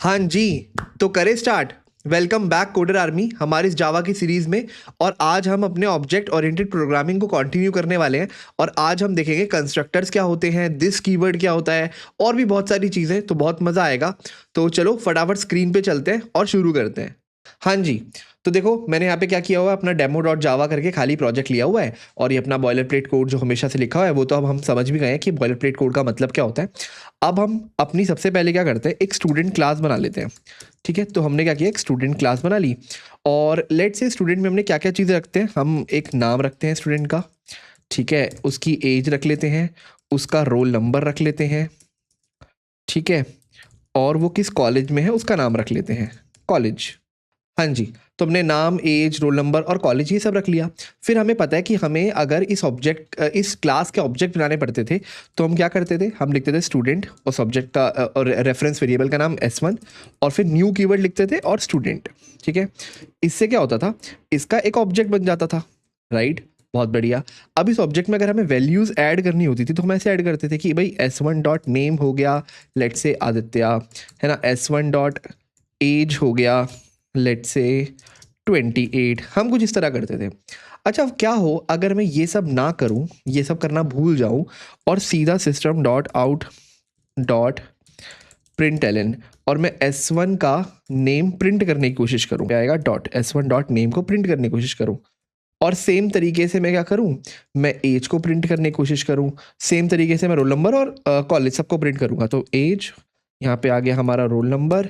हाँ जी, तो करें start. Welcome back coder army हमारे इस जावा की सीरीज में। और आज हम अपने ऑब्जेक्ट ओरिएंटेड प्रोग्रामिंग को कंटिन्यू करने वाले हैं। और आज हम देखेंगे कंस्ट्रक्टर्स क्या होते हैं, दिस कीवर्ड क्या होता है और भी बहुत सारी चीज़ें। तो बहुत मज़ा आएगा। तो चलो फटाफट स्क्रीन पे चलते हैं और शुरू करते हैं। हाँ जी, तो देखो मैंने यहाँ पे क्या किया हुआ है, अपना डेमो डॉट जावा करके खाली प्रोजेक्ट लिया हुआ है। और ये अपना बॉयलर प्लेट कोड जो हमेशा से लिखा हुआ है वो तो अब हम समझ भी गए हैं कि बॉयलर प्लेट कोड का मतलब क्या होता है। अब हम अपनी सबसे पहले क्या करते हैं, एक स्टूडेंट क्लास बना लेते हैं। ठीक है, तो हमने क्या किया, एक स्टूडेंट क्लास बना ली। और लेट से स्टूडेंट में हमने क्या क्या चीज़ें रखते हैं, हम एक नाम रखते हैं स्टूडेंट का। ठीक है, उसकी एज रख लेते हैं, उसका रोल नंबर रख लेते हैं। ठीक है, और वो किस कॉलेज में है उसका नाम रख लेते हैं, कॉलेज। हाँ जी, तो हमने नाम, एज, रोल नंबर और कॉलेज ये सब रख लिया। फिर हमें पता है कि हमें अगर इस क्लास के ऑब्जेक्ट बनाने पड़ते थे तो हम क्या करते थे, हम लिखते थे स्टूडेंट, उस ऑब्जेक्ट का और रेफरेंस वेरिएबल का नाम S1, और फिर न्यू कीवर्ड लिखते थे और स्टूडेंट। ठीक है, इससे क्या होता था, इसका एक ऑब्जेक्ट बन जाता था। राइट, बहुत बढ़िया। अब इस ऑब्जेक्ट में अगर हमें वैल्यूज़ ऐड करनी होती थी तो हम ऐसे ऐड करते थे कि भाई S1 डॉट नेम हो गया, लेट से आदित्य, है ना। S1 डॉट एज हो गया, लेट से 28। हम कुछ इस तरह करते थे। अच्छा, अब क्या हो अगर मैं ये सब ना करूं, ये सब करना भूल जाऊं और सीधा system dot out dot print और मैं S1 का नेम प्रिंट करने की कोशिश करूं, क्या आएगा, डॉट S1 डॉट नेम को प्रिंट करने की कोशिश करूं। और सेम तरीके से मैं क्या करूं, मैं एज को प्रिंट करने की कोशिश करूं। सेम तरीके से मैं रोल नंबर और कॉलेज सबको प्रिंट करूंगा। तो एज, यहाँ पे आ गया हमारा रोल नंबर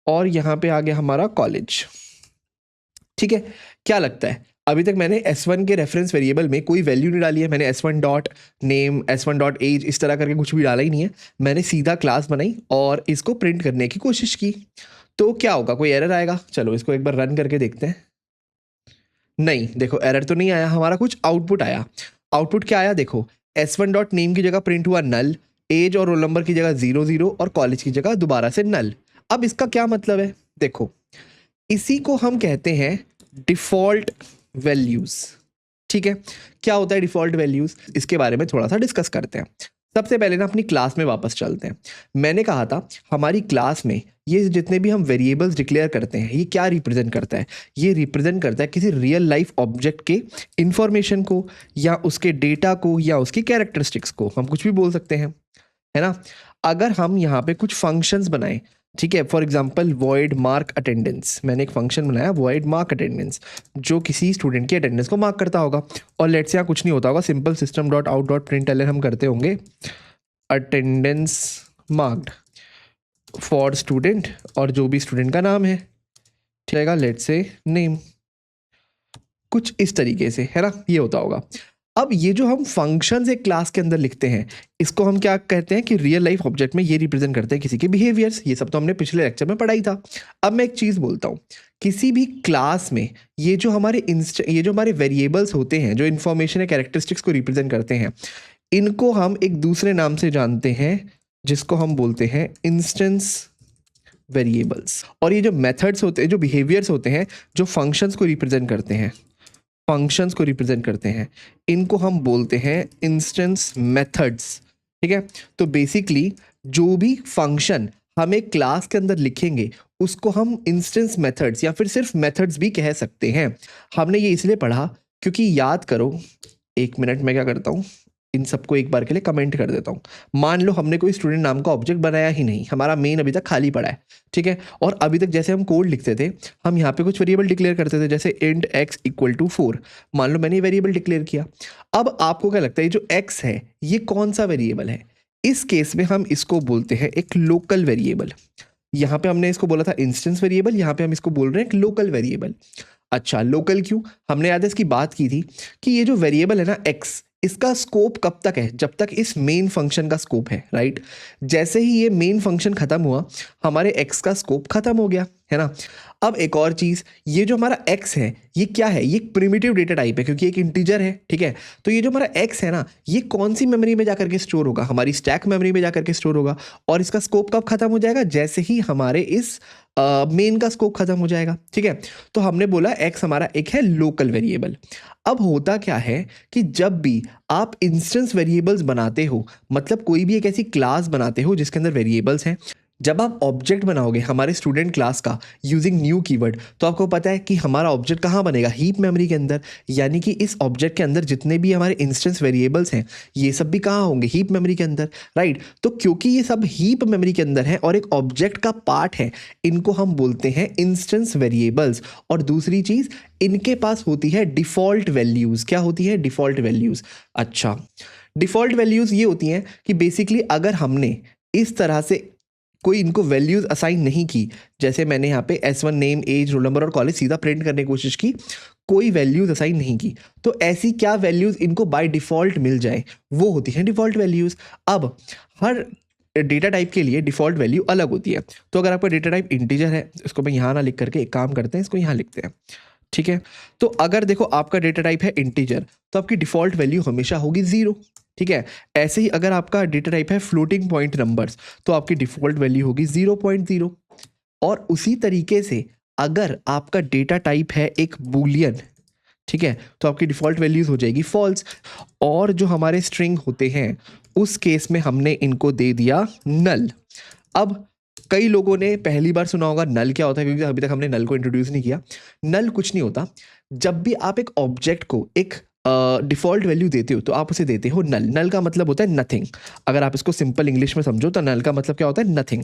और यहाँ पे आ गया हमारा कॉलेज। ठीक है, क्या लगता है, अभी तक मैंने S1 के रेफरेंस वेरिएबल में कोई वैल्यू नहीं डाली है। मैंने S1 dot name, S1 dot as इस तरह करके कुछ भी डाला ही नहीं है। मैंने सीधा क्लास बनाई और इसको प्रिंट करने की कोशिश की। तो क्या होगा, कोई एरर आएगा? चलो इसको एक बार रन करके देखते हैं। नहीं, देखो एरर तो नहीं आया, हमारा कुछ आउटपुट आया। आउटपुट क्या आया, देखो S1 डॉट नेम की जगह प्रिंट हुआ नल, एज और रोल नंबर की जगह 0 0 और कॉलेज की जगह दोबारा से नल। अब इसका क्या मतलब है, देखो इसी को हम कहते हैं डिफॉल्ट वैल्यूज। ठीक है, क्या होता है डिफॉल्ट वैल्यूज, इसके बारे में थोड़ा सा डिस्कस करते हैं। सबसे पहले ना अपनी क्लास में वापस चलते हैं। मैंने कहा था हमारी क्लास में ये जितने भी हम वेरिएबल्स डिक्लेयर करते हैं ये क्या रिप्रेजेंट करता है, ये रिप्रेजेंट करता है किसी रियल लाइफ ऑब्जेक्ट के इंफॉर्मेशन को या उसके डेटा को या उसकी कैरेक्टरिस्टिक्स को, हम कुछ भी बोल सकते हैं, है ना। अगर हम यहाँ पे कुछ फंक्शंस बनाएं, ठीक है, for example void mark attendance, मैंने एक फंक्शन बनाया वॉइड मार्क अटेंडेंस जो किसी स्टूडेंट की अटेंडेंस को मार्क करता होगा। और लेट से यहाँ कुछ नहीं होता होगा, simple system dot out dot println हम करते होंगे अटेंडेंस मार्क्ड फॉर स्टूडेंट और जो भी स्टूडेंट का नाम है, ठीक है, लेट से नेम, कुछ इस तरीके से, है ना, ये होता होगा। अब ये जो हम फंक्शंस एक क्लास के अंदर लिखते हैं इसको हम क्या कहते हैं कि रियल लाइफ ऑब्जेक्ट में ये रिप्रेजेंट करते हैं किसी के बिहेवियर्स। ये सब तो हमने पिछले लेक्चर में पढ़ा ही था। अब मैं एक चीज़ बोलता हूँ, किसी भी क्लास में ये जो हमारे वेरिएबल्स होते हैं जो इन्फॉर्मेशन या कैरेक्टरिस्टिक्स को रिप्रेजेंट करते हैं, इनको हम एक दूसरे नाम से जानते हैं जिसको हम बोलते हैं इंस्टेंस वेरिएबल्स। और ये जो मेथड्स होते हैं, जो बिहेवियर्स होते हैं, जो फंक्शंस को रिप्रेजेंट करते हैं, फंक्शंस को रिप्रेजेंट करते हैं, इनको हम बोलते हैं इंस्टेंस मेथड्स। ठीक है, तो बेसिकली जो भी फंक्शन हम एक क्लास के अंदर लिखेंगे उसको हम इंस्टेंस मेथड्स या फिर सिर्फ मेथड्स भी कह सकते हैं। हमने ये इसलिए पढ़ा क्योंकि याद करो, एक मिनट मैं क्या करता हूँ, इन सबको एक बार के लिए कमेंट कर देता हूँ। मान लो हमने कोई स्टूडेंट नाम का ऑब्जेक्ट बनाया ही नहीं, हमारा मेन अभी तक खाली पड़ा है। ठीक है, और अभी तक जैसे हम कोड लिखते थे, हम यहाँ पे कुछ वेरिएबल डिक्लेयर करते थे, जैसे इंट x इक्वल टू 4। मान लो मैंने ये वेरिएबल डिक्लेयर किया। अब आपको क्या लगता है, ये जो x है ये कौन सा वेरिएबल है? इस केस में हम इसको बोलते हैं एक लोकल वेरिएबल। यहाँ पे हमने इसको बोला था इंस्टेंस वेरिएबल, यहाँ पे हम इसको बोल रहे हैं एक लोकल वेरिएबल। अच्छा, लोकल क्यों? हमने याद है इसकी बात की थी कि ये जो वेरिएबल है ना x, इसका स्कोप कब तक है, जब तक इस मेन फंक्शन का स्कोप है। राइट, जैसे ही ये मेन फंक्शन खत्म हुआ हमारे x का स्कोप खत्म हो गया, है ना। अब एक और चीज, ये जो हमारा x है ये क्या है, ये प्रिमिटिव डेटा टाइप है क्योंकि एक इंटीजर है। ठीक है, तो ये जो हमारा x है ना ये कौन सी मेमोरी में जाकर के स्टोर होगा, हमारी स्टैक मेमोरी में जाकर के स्टोर होगा। और इसका स्कोप कब खत्म हो जाएगा, जैसे ही हमारे इस मेन का स्कोप खत्म हो जाएगा। ठीक है, तो हमने बोला x हमारा एक है लोकल वेरिएबल। अब होता क्या है कि जब भी आप इंस्टेंस वेरिएबल्स बनाते हो, मतलब कोई भी एक ऐसी क्लास बनाते हो जिसके अंदर वेरिएबल्स हैं, जब आप ऑब्जेक्ट बनाओगे हमारे स्टूडेंट क्लास का यूजिंग न्यू कीवर्ड, तो आपको पता है कि हमारा ऑब्जेक्ट कहाँ बनेगा, हीप मेमोरी के अंदर। यानी कि इस ऑब्जेक्ट के अंदर जितने भी हमारे इंस्टेंस वेरिएबल्स हैं ये सब भी कहाँ होंगे, हीप मेमोरी के अंदर, राइट। तो क्योंकि ये सब हीप मेमोरी के अंदर है और एक ऑब्जेक्ट का पार्ट है, इनको हम बोलते हैं इंस्टेंस वेरिएबल्स। और दूसरी चीज, इनके पास होती है डिफॉल्ट वैल्यूज। क्या होती है, डिफॉल्ट वैल्यूज। अच्छा, डिफॉल्ट वैल्यूज ये होती हैं कि बेसिकली अगर हमने इस तरह से कोई इनको वैल्यूज असाइन नहीं की, जैसे मैंने यहाँ पे S1 name, age, roll number और कॉलेज सीधा प्रिंट करने की कोशिश की, कोई वैल्यूज असाइन नहीं की, तो ऐसी क्या वैल्यूज इनको बाय डिफॉल्ट मिल जाए, वो होती हैं डिफॉल्ट वैल्यूज। अब हर डेटा टाइप के लिए डिफॉल्ट वैल्यू अलग होती है। तो अगर आपका डेटा टाइप इंटीजर है, इसको मैं यहाँ ना लिख करके एक काम करते हैं, इसको यहाँ लिखते हैं, ठीक है। तो अगर देखो आपका डेटा टाइप है इंटीजर, तो आपकी डिफॉल्ट वैल्यू हमेशा होगी 0, ठीक है। ऐसे ही अगर आपका डेटा टाइप है फ्लोटिंग पॉइंट नंबर्स, तो आपकी डिफॉल्ट वैल्यू होगी 0.0। और उसी तरीके से अगर आपका डेटा टाइप है एक बूलियन, ठीक है, तो आपकी डिफॉल्ट वैल्यूज हो जाएगी फॉल्स। और जो हमारे स्ट्रिंग होते हैं उस केस में हमने इनको दे दिया नल। अब कई लोगों ने पहली बार सुना होगा नल क्या होता है, क्योंकि अभी तक हमने नल को इंट्रोड्यूस नहीं किया। नल कुछ नहीं होता, जब भी आप एक ऑब्जेक्ट को एक डिफॉल्ट वैल्यू देते हो तो आप उसे देते हो नल। नल का मतलब होता है नथिंग। अगर आप इसको सिंपल इंग्लिश में समझो तो नल का मतलब क्या होता है, नथिंग,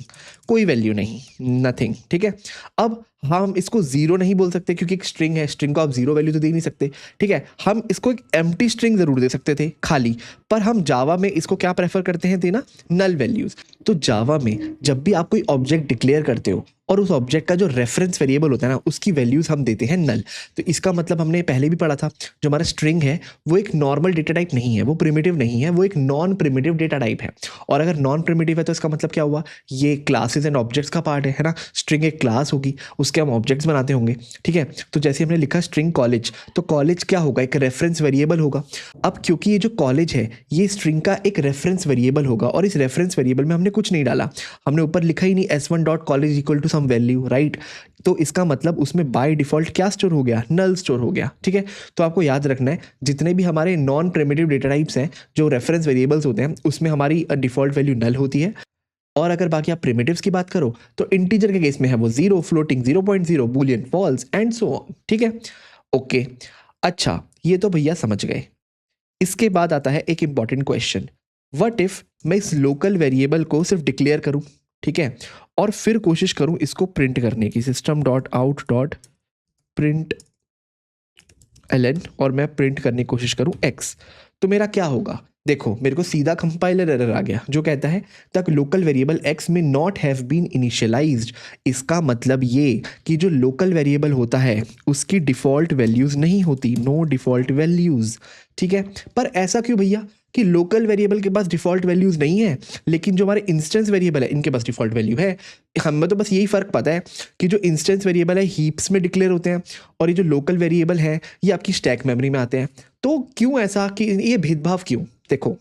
कोई वैल्यू नहीं, नथिंग, ठीक है। अब हम इसको जीरो नहीं बोल सकते क्योंकि एक स्ट्रिंग है, स्ट्रिंग को आप जीरो वैल्यू तो दे नहीं सकते, ठीक है। हम इसको एक एम्प्टी स्ट्रिंग जरूर दे सकते थे, खाली, पर हम जावा में इसको क्या प्रेफर करते हैं देना, नल वैल्यूज। तो जावा में जब भी आप कोई ऑब्जेक्ट डिक्लेयर करते हो और उस ऑब्जेक्ट का जो रेफरेंस वेरिएबल होता है ना, उसकी वैल्यूज हम देते हैं नल। तो इसका मतलब हमने पहले भी पढ़ा था, जो हमारा स्ट्रिंग है वो एक नॉर्मल डेटा टाइप नहीं है, वो प्रिमिटिव नहीं है, वो एक नॉन प्रिमिटिव डेटा टाइप है। और अगर नॉन प्रिमिटिव है तो इसका मतलब क्या हुआ, ये क्लासेस एंड ऑब्जेक्ट्स का पार्ट है ना। स्ट्रिंग एक क्लास होगी, उसके हम ऑब्जेक्ट्स बनाते होंगे, ठीक है। तो जैसे हमने लिखा स्ट्रिंग कॉलेज, तो कॉलेज क्या होगा, एक रेफरेंस वेरिएबल होगा। अब क्योंकि ये जो कॉलेज है ये स्ट्रिंग का एक रेफरेंस वेरिएबल होगा, और इस रेफरेंस वेरिएबल में हमने कुछ नहीं डाला, हमने ऊपर लिखा ही नहीं s1.college equal to some value, right. तो इसका मतलब उसमें बाय डिफॉल्ट क्या स्टोर हो गया, नल स्टोर हो गया, ठीक है। तो आपको याद रखना है जितने भी हमारे नॉन प्रिमिटिव डेटा टाइप्स हैं, जो रेफरेंस वेरिएबल्स होते हैं, उसमें हमारी डिफॉल्ट वैल्यू नल होती है। और अगर बाकी आप प्रिमिटिव्स की बात करो तो इंटीजर के केस में है वो 0, floating 0.0, boolean false and so on, ठीक है। ओके, अच्छा, ये तो भैया समझ गए। इसके बाद आता है एक इंपॉर्टेंट क्वेश्चन, व्हाट इफ मैं इस लोकल वेरिएबल को सिर्फ डिक्लेयर करूं, ठीक है, और फिर कोशिश करूं इसको प्रिंट करने की, system.out.println, और मैं प्रिंट करने की कोशिश करूं x, तो मेरा क्या होगा। देखो मेरे को सीधा कंपाइलर एरर आ गया जो कहता है द लोकल वेरिएबल x में नॉट हैव बीन इनिशियलाइज्ड। इसका मतलब ये कि जो लोकल वेरिएबल होता है उसकी डिफॉल्ट वैल्यूज नहीं होती, नो डिफॉल्ट वैल्यूज, ठीक है। पर ऐसा क्यों भैया कि लोकल वेरिएबल के पास डिफॉल्ट वैल्यूज नहीं है, लेकिन जो हमारे इंस्टेंस वेरिएबल है इनके पास डिफॉल्ट वैल्यू है। हमें तो बस यही फर्क पता है कि जो इंस्टेंस वेरिएबल है हीप्स में डिक्लेयर होते हैं, और ये जो लोकल वेरिएबल है ये आपकी स्टैक मेमोरी में आते हैं। तो क्यों ऐसा, कि ये भेदभाव क्यों। देखो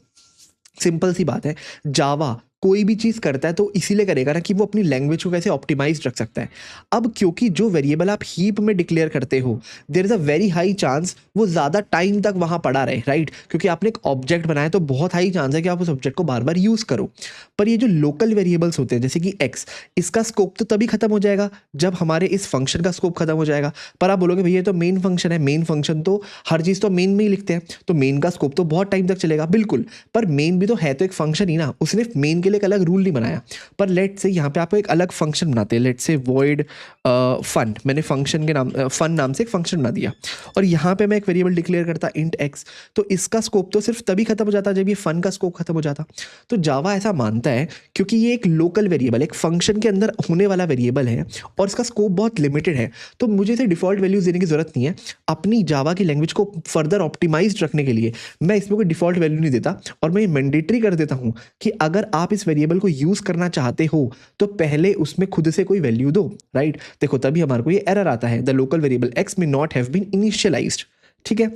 सिंपल सी बात है, जावा कोई भी चीज़ करता है तो इसीलिए करेगा ना कि वो अपनी लैंग्वेज को कैसे ऑप्टिमाइज रख सकता है। अब क्योंकि जो वेरिएबल आप हीप में डिक्लेयर करते हो, there is a very high chance वो ज़्यादा टाइम तक वहाँ पड़ा रहे, राइट। क्योंकि आपने एक ऑब्जेक्ट बनाया तो बहुत हाई चांस है कि आप उस ऑब्जेक्ट को बार बार यूज़ करो। पर ये जो लोकल वेरिएबल्स होते हैं जैसे कि एक्स, इसका स्कोप तो तभी खत्म हो जाएगा जब हमारे इस फंक्शन का स्कोप खत्म हो जाएगा। पर आप बोलोगे भैया तो मेन फंक्शन है, मेन फंक्शन तो हर चीज़ तो मेन में ही लिखते हैं, तो मेन का स्कोप तो बहुत टाइम तक चलेगा, बिल्कुल। पर मेन भी तो है तो एक फंक्शन ही ना, उसने मेन के लिए एक अलग रूल नहीं बनाया। पर लेट से यहाँ पे आपको एक अलग फंक्शन बनाते हैं, लेट से वॉइड फन, मैंने फंक्शन के नाम फन नाम से एक फंक्शन बना दिया, और यहाँ पे मैं एक वेरिएबल डिक्लेयर करता इंट एक्स, तो इसका स्कोप तो सिर्फ तभी खत्म हो जाता जब ये फन का स्कोप खत्म हो जाता। तो जावा ऐसा मानता है क्योंकि ये एक लोकल वेरिएबल, एक फंक्शन के अंदर होने वाला वेरिएबल है और इसका स्कोप बहुत लिमिटेड है, तो मुझे इसे डिफॉल्ट वैल्यूज देने की जरूरत नहीं है। अपनी जावा की लैंग्वेज को फर्दर ऑप्टिमाइज रखने के लिए मैं इसमें कोई डिफॉल्ट वैल्यू नहीं देता, और मैं मैंडेटरी कर देता हूँ कि अगर आप इस वेरिएबल को यूज करना चाहते हो तो पहले उसमें खुद से कोई वैल्यू दो, राइट। देखो तभी हमारे को ये एरर आता है, द लोकल वेरिएबल एक्स में नॉट हैव बीन इनिशियलाइज्ड, ठीक है।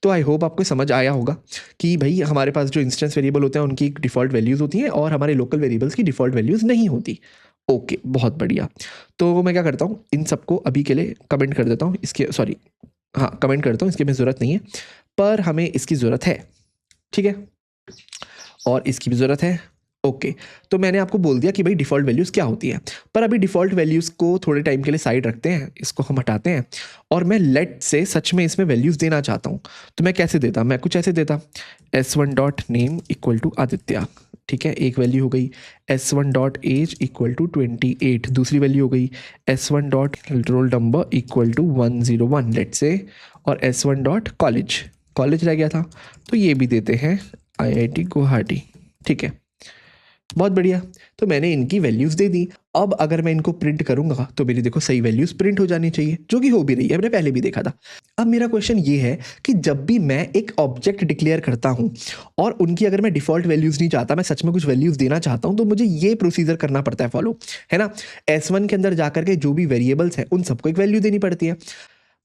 तो आई होप आपको समझ आया होगा कि भाई हमारे पास जो इंस्टेंस वेरिएबल होते हैं उनकी डिफॉल्ट वैल्यूज होती हैं और हमारे लोकल वेरिएबल्स की डिफॉल्ट वैल्यूज नहीं होती। ओके, बहुत बढ़िया। तो मैं क्या करता हूँ, इन सबको अभी के लिए कमेंट कर देता हूँ, इसके सॉरी हाँ कमेंट करता हूँ, इसकी हमें ज़रूरत नहीं है, पर हमें इसकी ज़रूरत है, ठीक है, और इसकी भी ज़रूरत है। ओके तो मैंने आपको बोल दिया कि भाई डिफ़ॉल्ट वैल्यूज़ क्या होती हैं, पर अभी डिफ़ॉल्ट वैल्यूज़ को थोड़े टाइम के लिए साइड रखते हैं, इसको हम हटाते हैं और मैं लेट से सच में इसमें वैल्यूज़ देना चाहता हूँ। तो मैं कैसे देता, मैं कुछ ऐसे देता s1 dot name equal to Aditya, ठीक है, एक वैल्यू हो गई। s1 dot age equal to 28, दूसरी वैल्यू हो गई। s1 dot roll number equal to 101 let's say, और s1 डॉट कॉलेज, कॉलेज रह गया था तो ये भी देते हैं IIT गुवाहाटी, ठीक है, बहुत बढ़िया। तो मैंने इनकी वैल्यूज़ दे दी। अब अगर मैं इनको प्रिंट करूंगा तो मेरी देखो सही वैल्यूज़ प्रिंट हो जानी चाहिए, जो कि हो भी रही है, हमने पहले भी देखा था। अब मेरा क्वेश्चन ये है कि जब भी मैं एक ऑब्जेक्ट डिक्लेयर करता हूं और उनकी अगर मैं डिफ़ॉल्ट वैल्यूज़ नहीं चाहता, मैं सच में कुछ वैल्यूज़ देना चाहता हूं, तो मुझे ये प्रोसीजर करना पड़ता है फॉलो, है ना। S1 के अंदर जाकर के जो भी वेरिएबल्स हैं उन सबको एक वैल्यू देनी पड़ती है।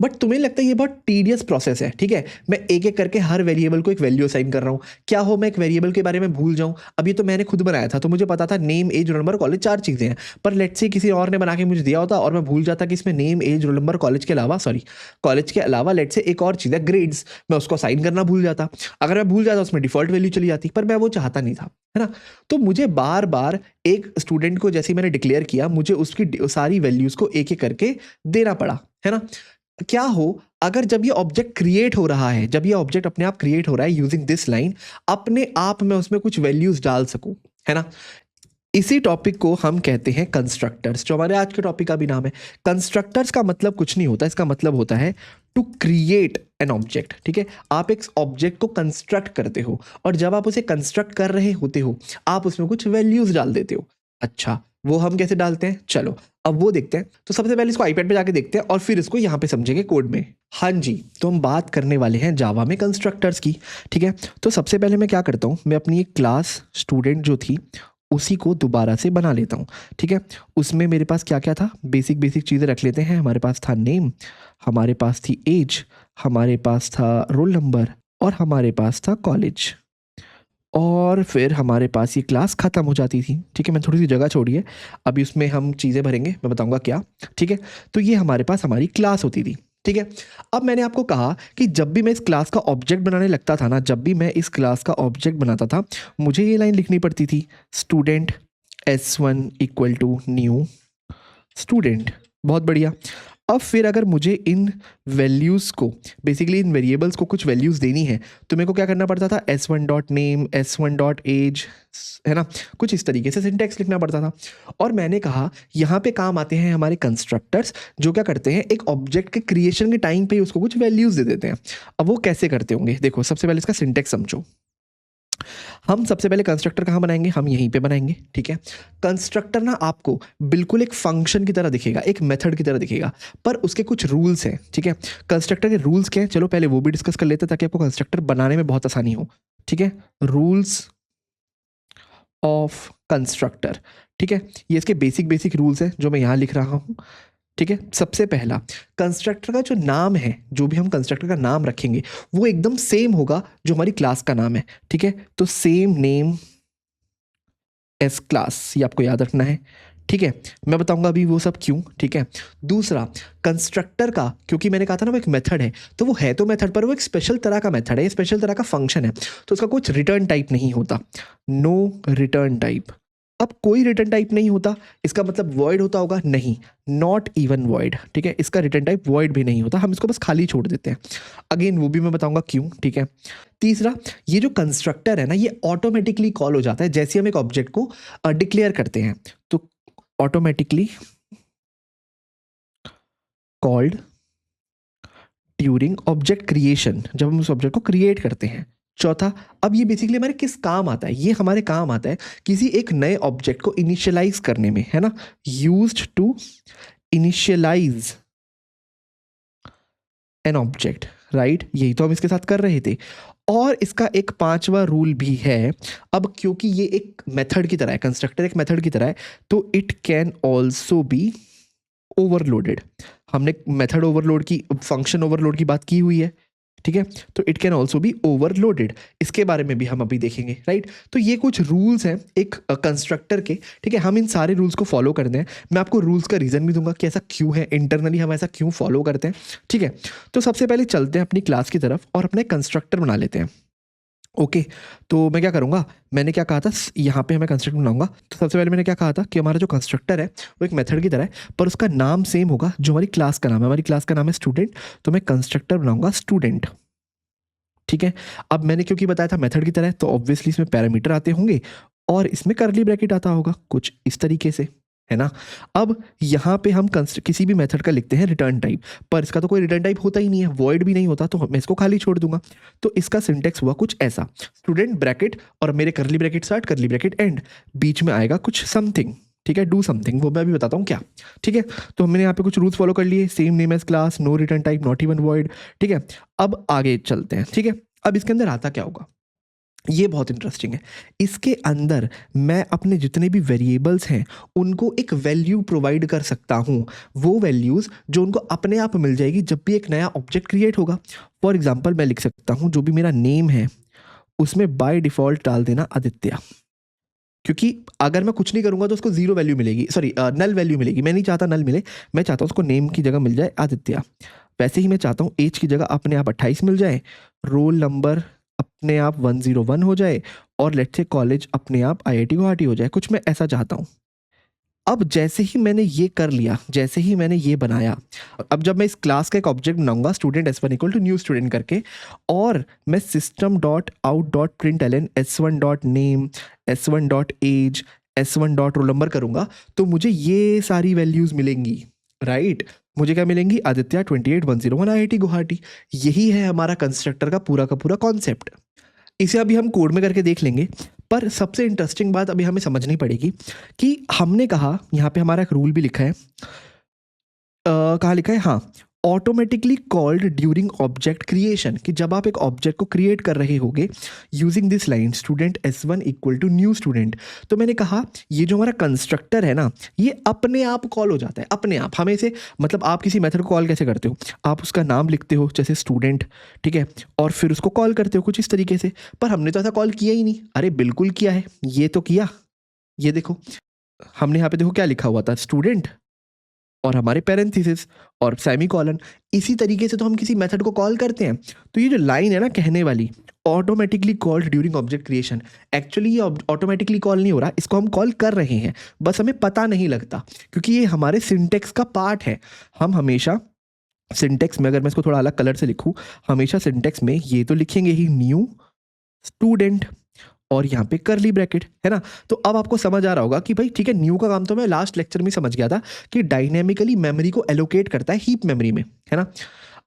बट तुम्हें लगता है ये बहुत टीडियस प्रोसेस है, ठीक है, मैं एक एक करके हर वेरिएबल को एक वैल्यू असाइन कर रहा हूँ। क्या हो मैं एक वेरिएबल के बारे में भूल जाऊँ, अब ये तो मैंने खुद बनाया था तो मुझे पता था name age roll number college 4 चीज़ें हैं, पर लेट से किसी और ने बना के मुझे दिया होता और मैं भूल जाता कि इसमें name age roll number college के अलावा, सॉरी, कॉलेज के अलावा लेट से एक और चीज़ है ग्रेड्स, मैं उसको असाइन करना भूल जाता। अगर मैं भूल जाता उसमें डिफॉल्ट वैल्यू चली जाती, पर मैं वो चाहता नहीं था, है ना। तो मुझे बार बार एक स्टूडेंट को जैसे ही मैंने डिक्लेयर किया, मुझे उसकी सारी वैल्यूज़ को एक एक करके देना पड़ा, है ना। क्या हो अगर जब ये ऑब्जेक्ट क्रिएट हो रहा है, जब ये ऑब्जेक्ट अपने आप क्रिएट हो रहा है यूजिंग दिस लाइन, अपने आप मैं उसमें कुछ वैल्यूज डाल सकूं, है ना। इसी टॉपिक को हम कहते हैं कंस्ट्रक्टर्स, जो हमारे आज के टॉपिक का भी नाम है। कंस्ट्रक्टर्स का मतलब कुछ नहीं होता, इसका मतलब होता है टू क्रिएट एन ऑब्जेक्ट, ठीक है। आप एक ऑब्जेक्ट को कंस्ट्रक्ट करते हो और जब आप उसे कंस्ट्रक्ट कर रहे होते हो आप उसमें कुछ वैल्यूज डाल देते हो। अच्छा, वो हम कैसे डालते हैं, चलो अब वो देखते हैं। तो सबसे पहले इसको आईपैड पे जाके देखते हैं और फिर इसको यहाँ पे समझेंगे कोड में। हाँ जी, तो हम बात करने वाले हैं जावा में कंस्ट्रक्टर्स की, ठीक है। तो सबसे पहले मैं क्या करता हूँ, मैं अपनी एक क्लास स्टूडेंट जो थी उसी को दोबारा से बना लेता हूँ, ठीक है। उसमें मेरे पास क्या क्या था, बेसिक बेसिक चीज़ें रख लेते हैं। हमारे पास था नेम, हमारे पास थी एज, हमारे पास था रोल नंबर और हमारे पास था कॉलेज, और फिर हमारे पास ये क्लास ख़त्म हो जाती थी, ठीक है। मैं थोड़ी सी जगह छोड़ी है, अभी उसमें हम चीज़ें भरेंगे, मैं बताऊंगा क्या, ठीक है। तो ये हमारे पास हमारी क्लास होती थी, ठीक है। अब मैंने आपको कहा कि जब भी मैं इस क्लास का ऑब्जेक्ट बनाने लगता था ना, जब भी मैं इस क्लास का ऑब्जेक्ट बनाता था, मुझे ये लाइन लिखनी पड़ती थी, student S1 equal to new student. बहुत बढ़िया। अब फिर अगर मुझे इन वैल्यूज़ को, बेसिकली इन वेरिएबल्स को कुछ वैल्यूज़ देनी है, तो मेरे को क्या करना पड़ता था, S1 dot name, S1 dot as, है ना, कुछ इस तरीके से सिंटैक्स लिखना पड़ता था। और मैंने कहा यहाँ पे काम आते हैं हमारे कंस्ट्रक्टर्स, जो क्या करते हैं, एक ऑब्जेक्ट के क्रिएशन के टाइम पे ही उसको कुछ वैल्यूज़ दे देते हैं। अब वो कैसे करते होंगे, देखो सबसे पहले इसका सिंटैक्स समझो। हम सबसे पहले कंस्ट्रक्टर कहाँ बनाएंगे, हम यहीं पे बनाएंगे, ठीक है। कंस्ट्रक्टर ना आपको बिल्कुल एक फंक्शन की तरह दिखेगा, एक मेथड की तरह दिखेगा, पर उसके कुछ रूल्स हैं, ठीक है। कंस्ट्रक्टर के रूल्स क्या हैं, चलो पहले वो भी डिस्कस कर लेते हैं ताकि आपको कंस्ट्रक्टर बनाने में बहुत आसानी हो, ठीक है। रूल्स ऑफ कंस्ट्रक्टर, ठीक है, ये इसके बेसिक बेसिक रूल्स हैं जो मैं यहाँ लिख रहा हूँ, ठीक है। सबसे पहला, कंस्ट्रक्टर का जो नाम है, जो भी हम कंस्ट्रक्टर का नाम रखेंगे वो एकदम सेम होगा जो हमारी क्लास का नाम है, ठीक है। तो सेम नेम एस क्लास, ये आपको याद रखना है, ठीक है। मैं बताऊंगा अभी वो सब क्यों, ठीक है। दूसरा, कंस्ट्रक्टर का, क्योंकि मैंने कहा था ना वो एक मेथड है, तो वो है तो मेथड, पर वो एक स्पेशल तरह का मेथड है, स्पेशल तरह का फंक्शन है, तो उसका कुछ रिटर्न टाइप नहीं होता, नो रिटर्न टाइप। अब कोई रिटर्न टाइप नहीं होता, इसका मतलब वॉइड होता होगा, नहीं, नॉट इवन वॉइड, ठीक है। इसका रिटर्न टाइप वॉइड भी नहीं होता, हम इसको बस खाली छोड़ देते हैं। अगेन वो भी मैं बताऊंगा क्यों, ठीक है। तीसरा, ये जो कंस्ट्रक्टर है ना, ये ऑटोमेटिकली कॉल हो जाता है जैसे हम एक ऑब्जेक्ट को डिक्लेयर करते हैं, तो automatically called during object creation, जब हम उस ऑब्जेक्ट को क्रिएट करते हैं। चौथा, अब ये बेसिकली हमारे किस काम आता है, ये हमारे काम आता है किसी एक नए ऑब्जेक्ट को इनिशियलाइज करने में, है ना, used to initialise an object, right, यही तो हम इसके साथ कर रहे थे। और इसका एक पांचवा रूल भी है, अब क्योंकि ये एक मेथड की तरह है, कंस्ट्रक्टर एक मेथड की तरह है, तो it can also be overloaded. हमने मेथड ओवरलोड की, फंक्शन ओवरलोड की बात की हुई है, ठीक है। तो it can also be overloaded, इसके बारे में भी हम अभी देखेंगे, राइट। तो ये कुछ रूल्स हैं एक कंस्ट्रक्टर के, ठीक है। हम इन सारे रूल्स को फॉलो करते हैं, मैं आपको रूल्स का रीज़न भी दूंगा कि ऐसा क्यों है, इंटरनली हम ऐसा क्यों फॉलो करते हैं, ठीक है। तो सबसे पहले चलते हैं अपनी क्लास की तरफ और अपने कंस्ट्रक्टर बना लेते हैं। ओके, तो मैं क्या करूँगा, मैंने क्या कहा था, यहाँ पे मैं कंस्ट्रक्टर बनाऊंगा। तो सबसे पहले मैंने क्या कहा था कि हमारा जो कंस्ट्रक्टर है वो एक मेथड की तरह है, पर उसका नाम सेम होगा जो हमारी क्लास का नाम है। हमारी क्लास का नाम है स्टूडेंट, तो मैं कंस्ट्रक्टर बनाऊंगा स्टूडेंट। ठीक है, अब मैंने क्योंकि बताया था मेथड की तरह है, तो ऑब्वियसली इसमें पैरामीटर आते होंगे और इसमें करली ब्रैकेट आता होगा कुछ इस तरीके से, है ना। अब यहाँ पे हम किसी भी मेथड का लिखते हैं रिटर्न टाइप, पर इसका तो कोई रिटर्न टाइप होता ही नहीं है, वॉइड भी नहीं होता, तो मैं इसको खाली छोड़ दूंगा। तो इसका सिंटेक्स हुआ कुछ ऐसा, स्टूडेंट ब्रैकेट और मेरे curly bracket start, curly bracket end, बीच में आएगा कुछ समथिंग। ठीक है, डू समथिंग, वो मैं अभी बताता हूँ क्या। ठीक है, तो हमने यहाँ पे कुछ रूल्स फॉलो कर लिए, same name as class, no return type, not even void. ठीक है, अब आगे चलते हैं। ठीक है, अब इसके अंदर आता क्या होगा, ये बहुत इंटरेस्टिंग है। इसके अंदर मैं अपने जितने भी वेरिएबल्स हैं उनको एक वैल्यू प्रोवाइड कर सकता हूँ, वो वैल्यूज़ जो उनको अपने आप मिल जाएगी जब भी एक नया ऑब्जेक्ट क्रिएट होगा। फॉर एग्जांपल मैं लिख सकता हूँ जो भी मेरा नेम है उसमें बाय डिफ़ॉल्ट डाल देना आदित्य, क्योंकि अगर मैं कुछ नहीं करूँगा तो उसको जीरो वैल्यू मिलेगी, सॉरी नल वैल्यू मिलेगी। मैं नहीं चाहता नल मिले, मैं चाहता हूँ उसको नेम की जगह मिल जाए आदित्य। वैसे ही मैं चाहता हूँ एज की जगह अपने आप 28 मिल जाए, रोल नंबर अपने आप 101 हो जाए, और लेट्स से कॉलेज अपने आप IIT गुवाहाटी हो जाए, कुछ मैं ऐसा चाहता हूँ। अब जैसे ही मैंने ये कर लिया, जैसे ही मैंने ये बनाया, अब जब मैं इस क्लास का एक ऑब्जेक्ट बनाऊंगा student S1 equal to new student करके, और मैं system dot out dot print S1 dot name, S1 dot age, S1 dot roll number करूंगा, तो मुझे ये सारी वैल्यूज मिलेंगी, राइट। मुझे क्या मिलेंगी, आदित्य 28101 IIT गुवाहाटी। यही है हमारा कंस्ट्रक्टर का पूरा कॉन्सेप्ट। इसे अभी हम कोड में करके देख लेंगे, पर सबसे इंटरेस्टिंग बात अभी हमें समझनी पड़ेगी कि हमने कहा, यहाँ पे हमारा एक रूल भी लिखा है, कहाँ लिखा है, हाँ, automatically called during object creation, कि जब आप एक ऑब्जेक्ट को क्रिएट कर रहे होगे using this line student S1 equal to new student, तो मैंने कहा ये जो हमारा कंस्ट्रक्टर है ना, ये अपने आप कॉल हो जाता है, अपने आप। हमें से मतलब आप किसी मेथड को कॉल कैसे करते हो, आप उसका नाम लिखते हो जैसे स्टूडेंट, ठीक है, और फिर उसको कॉल करते हो कुछ इस तरीके से, पर हमने तो ऐसा कॉल किया ही नहीं। अरे बिल्कुल किया है, ये तो किया, ये देखो, हमने यहाँ पे देखो क्या लिखा हुआ था, स्टूडेंट और हमारे पैरेंथेसिस और सेमीकोलन। इसी तरीके से तो हम किसी मेथड को कॉल करते हैं। तो ये जो लाइन है ना कहने वाली, automatically called during object creation, actually ये ऑटोमेटिकली कॉल नहीं हो रहा, इसको हम कॉल कर रहे हैं, बस हमें पता नहीं लगता, क्योंकि ये हमारे सिंटेक्स का पार्ट है। हम हमेशा सिंटेक्स में, अगर मैं इसको थोड़ा अलग कलर से लिखूं, हमेशा सिंटेक्स में ये तो लिखेंगे ही, न्यू स्टूडेंट और यहाँ पे करली ब्रैकेट, है ना। तो अब आपको समझ आ रहा होगा कि भाई ठीक है, न्यू का काम तो मैं लास्ट लेक्चर में समझ गया था कि डायनेमिकली मेमोरी को एलोकेट करता है हीप मेमोरी में, है ना।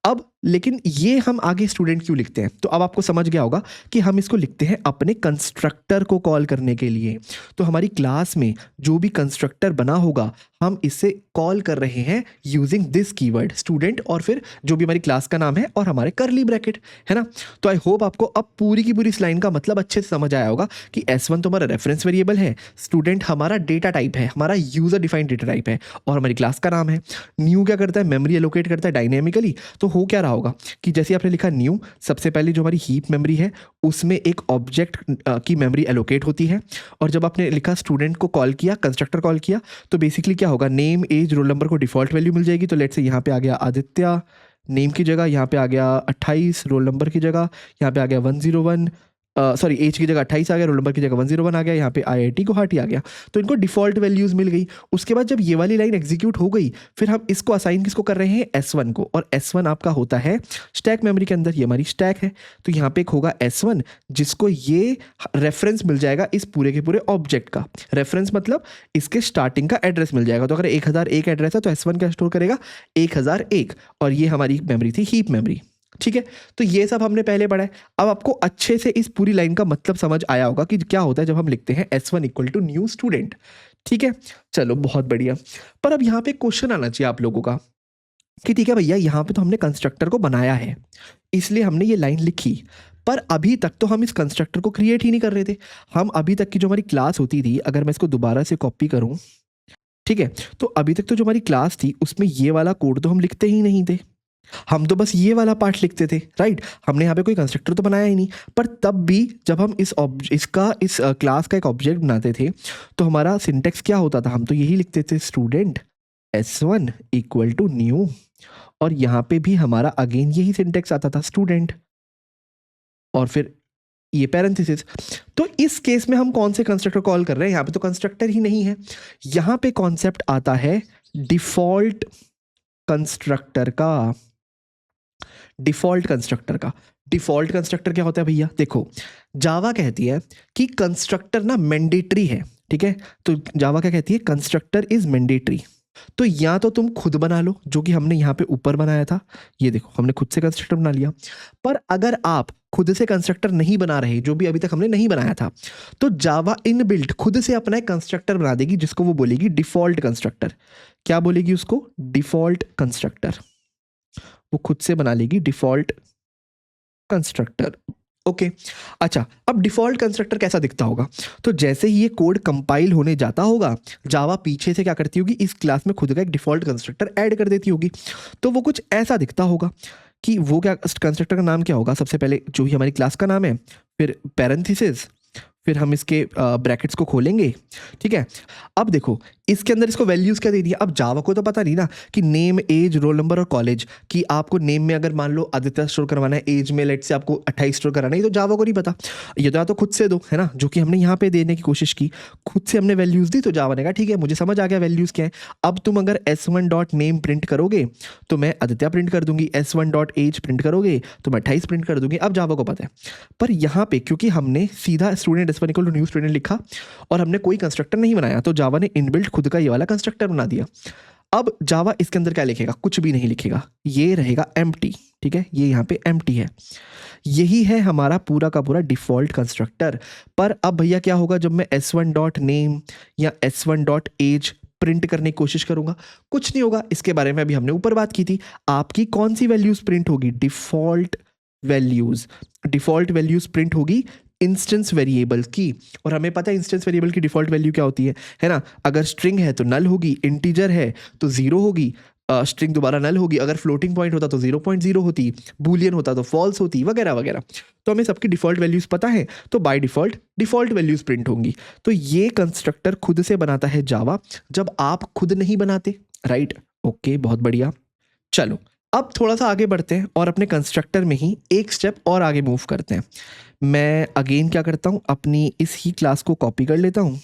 अब लेकिन ये हम आगे स्टूडेंट क्यों लिखते हैं, तो अब आपको समझ गया होगा कि हम इसको लिखते हैं अपने कंस्ट्रक्टर को कॉल करने के लिए। तो हमारी क्लास में जो भी कंस्ट्रक्टर बना होगा, हम इससे कॉल कर रहे हैं यूजिंग दिस कीवर्ड स्टूडेंट, और फिर जो भी हमारी क्लास का नाम है और हमारे करली ब्रैकेट, है ना। तो आई होप आपको अब पूरी की पूरी इस लाइन का मतलब अच्छे से समझ आया होगा कि S1 तो हमारा रेफरेंस वेरिएबल है, स्टूडेंट हमारा डेटा टाइप है, हमारा यूजर डिफाइंड डेटा टाइप है, और हमारी क्लास का नाम है। न्यू क्या करता है, मेमोरी एलोकेट करता है डायनेमिकली। तो हो क्या रहा होगा कि जैसे आपने लिखा न्यू, सबसे पहले जो हमारी हीप मेमोरी है उसमें एक ऑब्जेक्ट की मेमोरी एलोकेट होती है, और जब आपने लिखा स्टूडेंट को कॉल किया, कंस्ट्रक्टर कॉल किया, तो बेसिकली क्या होगा, नेम एज रोल नंबर को डिफॉल्ट वैल्यू मिल जाएगी। तो लेट्स से यहाँ पे आ गया आदित्य, नेम की जगह यहाँ पे आ गया 28, रोल नंबर की जगह यहाँ पे आ गया 101, सॉरी एज की जगह 28 आ गया, रोल नंबर की जगह 101 आ गया, यहाँ पे IIT गुवाहाटी आ गया। तो इनको डिफॉल्ट वैल्यूज मिल गई। उसके बाद जब ये वाली लाइन एग्जीक्यूट हो गई, फिर हम इसको असाइन किसको कर रहे हैं, S1 को, और S1 आपका होता है स्टैक मेमोरी के अंदर, ये हमारी स्टैक है। तो यहाँ पे एक होगा S1 जिसको ये रेफरेंस मिल जाएगा इस पूरे के पूरे ऑब्जेक्ट का। रेफरेंस मतलब इसके स्टार्टिंग का एड्रेस मिल जाएगा। तो अगर 1001 एड्रेस है तो S1 क्या स्टोर करेगा, 1001, और ये हमारी मेमोरी थी हीप मेमोरी। ठीक है, तो ये सब हमने पहले पढ़ा है। अब आपको अच्छे से इस पूरी लाइन का मतलब समझ आया होगा कि क्या होता है जब हम लिखते हैं S1 equal to new student. ठीक है, चलो बहुत बढ़िया। पर अब यहाँ पे क्वेश्चन आना चाहिए आप लोगों का कि ठीक है भैया, यहाँ पे तो हमने कंस्ट्रक्टर को बनाया है, इसलिए हमने ये लाइन लिखी, पर अभी तक तो हम इस कंस्ट्रक्टर को क्रिएट ही नहीं कर रहे थे। हम अभी तक की जो हमारी क्लास होती थी, अगर मैं इसको दोबारा से कॉपी करूँ, ठीक है, तो अभी तक तो जो हमारी क्लास थी उसमें ये वाला कोड तो हम लिखते ही नहीं थे, हम तो बस ये वाला पार्ट लिखते थे, राइट। हमने यहाँ पे कोई कंस्ट्रक्टर तो बनाया ही नहीं। पर तब भी जब हम इस क्लास का एक ऑब्जेक्ट बनाते थे, तो हमारा सिंटेक्स क्या होता था, हम तो यही लिखते थे student S1 equal to new, और यहाँ पे भी हमारा अगेन यही सिंटेक्स आता था स्टूडेंट, और फिर ये पैरेंथेसिस। तो इस केस में हम कौन से कंस्ट्रक्टर कॉल कर रहे हैं? यहाँ पे तो कंस्ट्रक्टर ही नहीं है, यहाँ पे कॉन्सेप्ट आता है डिफॉल्ट कंस्ट्रक्टर का। डिफॉल्ट कंस्ट्रक्टर का, डिफॉल्ट कंस्ट्रक्टर क्या होता है भैया? देखो, जावा कहती है कि कंस्ट्रक्टर ना मैंडेटरी है, ठीक है? तो जावा क्या कहती है? Constructor is mandatory. तो या तो तुम खुद बना लो, जो कि हमने यहाँ पे ऊपर बनाया था, ये देखो हमने खुद से कंस्ट्रक्टर बना लिया। पर अगर आप खुद से कंस्ट्रक्टर नहीं बना रहे, जो भी अभी तक हमने नहीं बनाया था, तो जावा इनबिल्ट खुद से अपना एक कंस्ट्रक्टर बना देगी, जिसको वो बोलेगी डिफॉल्ट कंस्ट्रक्टर। क्या बोलेगी उसको? Default constructor. वो खुद से बना लेगी डिफॉल्ट कंस्ट्रक्टर। ओके, अच्छा, अब डिफॉल्ट कंस्ट्रक्टर कैसा दिखता होगा? तो जैसे ही ये कोड कंपाइल होने जाता होगा, जावा पीछे से क्या करती होगी? इस क्लास में खुद का एक डिफॉल्ट कंस्ट्रक्टर ऐड कर देती होगी। तो वो कुछ ऐसा दिखता होगा कि वो क्या कंस्ट्रक्टर का नाम क्या होगा? सबसे पहले जो ही हमारी क्लास का नाम है, फिर पैरेंथेसिस, फिर हम इसके ब्रैकेट्स को खोलेंगे, ठीक है? अब देखो, इसके अंदर इसको वैल्यूज़ क्या दे दिया? अब जावा को तो पता नहीं ना कि नेम, एज, रोल नंबर और कॉलेज, कि आपको नेम में अगर मान लो आदित्य स्टोर करवाना है, एज में लेट से आपको 28 स्टोर कराना है, ये तो जावा को नहीं पता। ये तो या तो खुद से दो, है ना, जो कि हमने यहाँ पे देने की कोशिश की। खुद से हमने वैल्यूज़ दी तो जावा ने कहा ठीक है, मुझे समझ आ गया वैल्यूज़ क्या है। अब तुम अगर s1.name प्रिंट करोगे तो मैं आदित्य प्रिंट कर दूंगी, s1.age प्रिंट करोगे तो मैं 28 प्रिंट कर दूंगी। अब जावा को पता है। पर यहाँ पे क्योंकि हमने सीधा student s1 equal to new student लिखा और हमने कोई कंस्ट्रक्टर नहीं बनाया, तो जावा ने इनबिल्ट खुद का ये वाला कंस्ट्रक्टर बना दिया। अब जावा इसके अंदर क्या लिखेगा? कुछ भी नहीं लिखेगा, ये रहेगा एम्प्टी, ठीक है? ये यहाँ पे एम्प्टी है। यही है हमारा पूरा का पूरा डिफॉल्ट कंस्ट्रक्टर। पर अब भैया क्या होगा जब मैं s1.name या s1.age प्रिंट करने की कोशिश करूंगा? कुछ नहीं होगा। इसके बारे में अभी हमने ऊपर बात की थी। आपकी कौन सी वैल्यूज प्रिंट होगी? Default values. Default values print होगी इंस्टेंस वेरिएबल की, और हमें पता है इंस्टेंस वेरिएबल की डिफॉल्ट वैल्यू क्या होती है ना? अगर स्ट्रिंग है तो नल होगी, इंटीजर है तो 0 होगी, स्ट्रिंग दोबारा नल होगी, अगर फ्लोटिंग पॉइंट होता तो 0.0 होती, बूलियन होता तो फॉल्स होती, वगैरह वगैरह। तो हमें सबकी डिफॉल्ट वैल्यूज पता है, तो by default default values print होंगी। तो ये कंस्ट्रक्टर खुद से बनाता है जावा, जब आप खुद नहीं बनाते, राइट? ओके, बहुत बढ़िया। चलो अब थोड़ा सा आगे बढ़ते हैं और अपने कंस्ट्रक्टर में ही एक स्टेप और आगे मूव करते हैं। मैं अगेन क्या करता हूँ, अपनी इस ही क्लास को कॉपी कर लेता हूँ।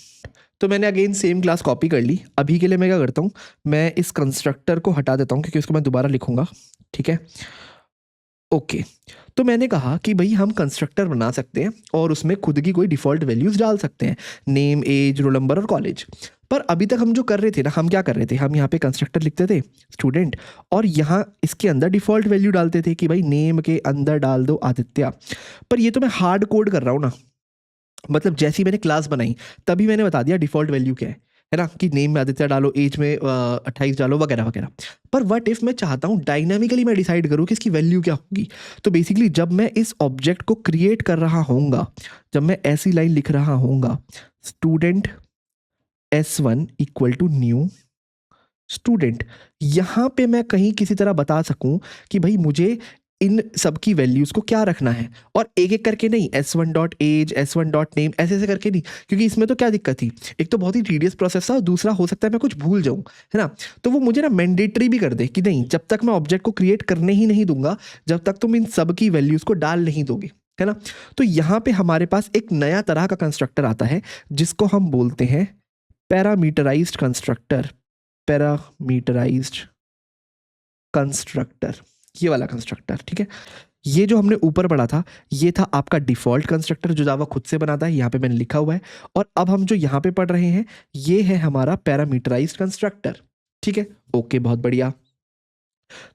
तो मैंने अगेन सेम क्लास कॉपी कर ली। अभी के लिए मैं क्या करता हूँ, मैं इस कंस्ट्रक्टर को हटा देता हूँ क्योंकि उसको मैं दोबारा लिखूंगा, ठीक है? ओके, तो मैंने कहा कि भाई हम कंस्ट्रक्टर बना सकते हैं और उसमें खुद की कोई डिफ़ॉल्ट वैल्यूज़ डाल सकते हैं, नेम, एज, रोल नंबर और कॉलेज। पर अभी तक हम जो कर रहे थे ना, हम क्या कर रहे थे, हम यहाँ पे कंस्ट्रक्टर लिखते थे स्टूडेंट, और यहाँ इसके अंदर डिफ़ॉल्ट वैल्यू डालते थे कि भाई नेम के अंदर डाल दो आदित्य। पर ये तो मैं हार्ड कोड कर रहा हूँ ना, मतलब जैसी मैंने क्लास बनाई तभी मैंने बता दिया डिफ़ॉल्ट वैल्यू क्या है ना, कि नेम में आदित्य डालो, एज में 28 डालो, वगैरह वगैरह। पर व्हाट इफ मैं चाहता हूँ डायनामिकली मैं डिसाइड करूँ कि इसकी वैल्यू क्या होगी? तो बेसिकली जब मैं इस ऑब्जेक्ट को क्रिएट कर रहा होऊंगा, जब मैं ऐसी लाइन लिख रहा होऊंगा, student s1 equal to new student, यहाँ पे मैं कहीं किसी तरह बता सकूं कि भाई मुझे इन सब की वैल्यूज़ को क्या रखना है, और एक एक करके नहीं, s1.age, s1.name ऐसे ऐसे करके नहीं, क्योंकि इसमें तो क्या दिक्कत थी, एक तो बहुत ही टीडियस प्रोसेस था और दूसरा हो सकता है मैं कुछ भूल जाऊं, है ना? तो वो मुझे ना मैंडेटरी भी कर दे कि नहीं, जब तक मैं ऑब्जेक्ट को क्रिएट करने ही नहीं दूंगा, जब तक तुम इन सब की वैल्यूज़ को डाल नहीं दोगे, है ना? तो यहाँ पे हमारे पास एक नया तरह का कंस्ट्रक्टर आता है जिसको हम बोलते हैं पैरामीटराइज्ड कंस्ट्रक्टर। पैरामीटराइज्ड कंस्ट्रक्टर, ये वाला कंस्ट्रक्टर, ठीक है? ये जो हमने ऊपर पढ़ा था ये था आपका डिफॉल्ट कंस्ट्रक्टर जो जावा खुद से बनाता है, यहाँ पे मैंने लिखा हुआ है। और अब हम जो यहाँ पे पढ़ रहे हैं ये है हमारा पैरामीटराइज्ड कंस्ट्रक्टर, ठीक है? ओके, बहुत बढ़िया।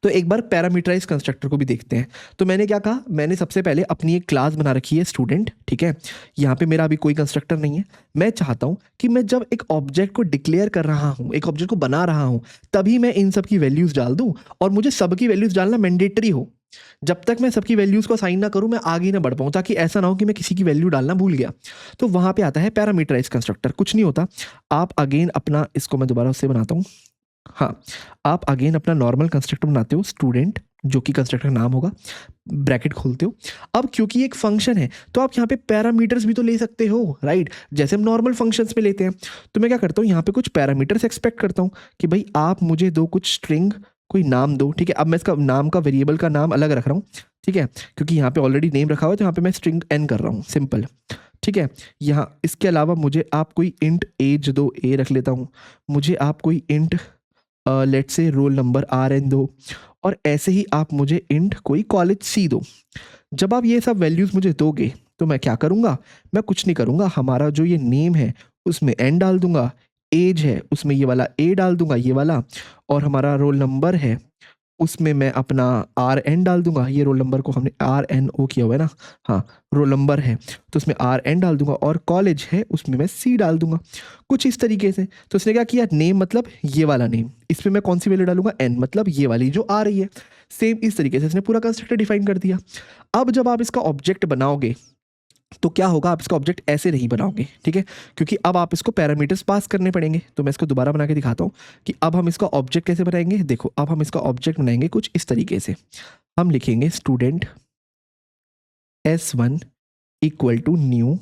तो एक बार पैरामीटराइज कंस्ट्रक्टर को भी देखते हैं। तो मैंने क्या कहा, मैंने सबसे पहले अपनी एक क्लास बना रखी है स्टूडेंट, ठीक है? यहाँ पे मेरा अभी कोई कंस्ट्रक्टर नहीं है। मैं चाहता हूँ कि मैं जब एक ऑब्जेक्ट को डिक्लेयर कर रहा हूँ, एक ऑब्जेक्ट को बना रहा हूँ, तभी मैं इन सब की वैल्यूज़ डाल दूँ, और मुझे सबकी वैल्यूज़ डालना मैंडेटरी हो। जब तक मैं सबकी वैल्यूज़ को असाइन ना करूँ मैं आगे ना बढ़ पाऊँ, ताकि ऐसा ना हो कि मैं किसी की वैल्यू डालना भूल गया। तो वहाँ पे आता है पैरामीटराइज कंस्ट्रक्टर। कुछ नहीं होता, आप अगेन अपना, इसको मैं दोबारा उससे बनाता हूँ, हाँ, आप अगेन अपना नॉर्मल कंस्ट्रक्टर बनाते हो स्टूडेंट, जो कि कंस्ट्रक्टर नाम होगा, ब्रैकेट खोलते हो। अब क्योंकि एक फंक्शन है तो आप यहाँ पे पैरामीटर्स भी तो ले सकते हो, राइट? जैसे हम नॉर्मल फंक्शंस में लेते हैं। तो मैं क्या करता हूँ, यहाँ पे कुछ पैरामीटर्स एक्सपेक्ट करता हूँ कि भाई आप मुझे दो कुछ स्ट्रिंग कोई नाम दो, ठीक है। अब मैं इसका नाम का वेरिएबल का नाम अलग रख रहा हूँ, ठीक है, क्योंकि यहाँ पे ऑलरेडी नेम रखा हुआ है, तो यहाँ पे मैं स्ट्रिंग n कर रहा हूँ, सिंपल, ठीक है। यहाँ इसके अलावा मुझे आप कोई इंट एज दो, ए रख लेता हूँ। मुझे आप कोई इंट लेट से रोल नंबर RN दो, और ऐसे ही आप मुझे इंट कोई कॉलेज C दो। जब आप ये सब वैल्यूज़ मुझे दोगे तो मैं क्या करूँगा, मैं कुछ नहीं करूँगा, हमारा जो ये नेम है उसमें n डाल दूंगा, एज है उसमें ये वाला a डाल दूंगा, ये वाला, और हमारा रोल नंबर है उसमें मैं अपना RN डाल दूंगा। ये रोल नंबर को हमने RNO किया हुआ है ना, हाँ, रोल नंबर है तो उसमें RN डाल दूंगा, और कॉलेज है उसमें मैं C डाल दूंगा, कुछ इस तरीके से। तो उसने क्या किया, नेम मतलब ये वाला नेम, इसमें मैं कौन सी वैल्यू डालूंगा, n मतलब ये वाली जो आ रही है। सेम इस तरीके से इसने पूरा कंस्ट्रक्टर डिफाइन कर दिया। अब जब आप इसका ऑब्जेक्ट बनाओगे तो क्या होगा, आप इसका ऑब्जेक्ट ऐसे नहीं बनाओगे, ठीक है, क्योंकि अब आप इसको पैरामीटर्स पास करने पड़ेंगे। तो मैं इसको दोबारा बना के दिखाता हूँ कि अब हम इसका ऑब्जेक्ट कैसे बनाएंगे। देखो, अब हम इसका ऑब्जेक्ट बनाएंगे कुछ इस तरीके से। हम लिखेंगे student S1 equal to new,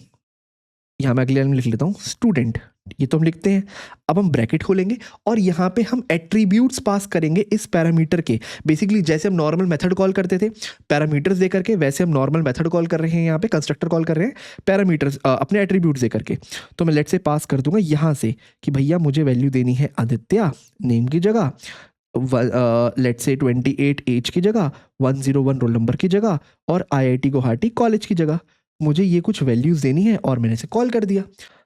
यहाँ मैं अगले लाइन में लिख लेता हूँ स्टूडेंट, ये तो हम लिखते हैं। अब हम ब्रैकेट खोलेंगे और यहाँ पे हम एट्रीब्यूट्स पास करेंगे इस पैरामीटर के। बेसिकली जैसे हम नॉर्मल मेथड कॉल करते थे पैरामीटर्स दे करके, वैसे हम नॉर्मल मेथड कॉल कर रहे हैं, यहाँ पे कंस्ट्रक्टर कॉल कर रहे हैं पैरामीटर्स अपने एट्रीब्यूट्स दे करके। तो मैं लेट से पास कर दूंगा यहाँ से कि भैया मुझे वैल्यू देनी है आदित्य नेम की जगह, लेट से 28 एज की जगह, 101 रोल नंबर की जगह, और IIT गुवाहाटी कॉलेज की जगह मुझे ये कुछ वैल्यूज़ देनी है, और मैंने इसे कॉल कर दिया।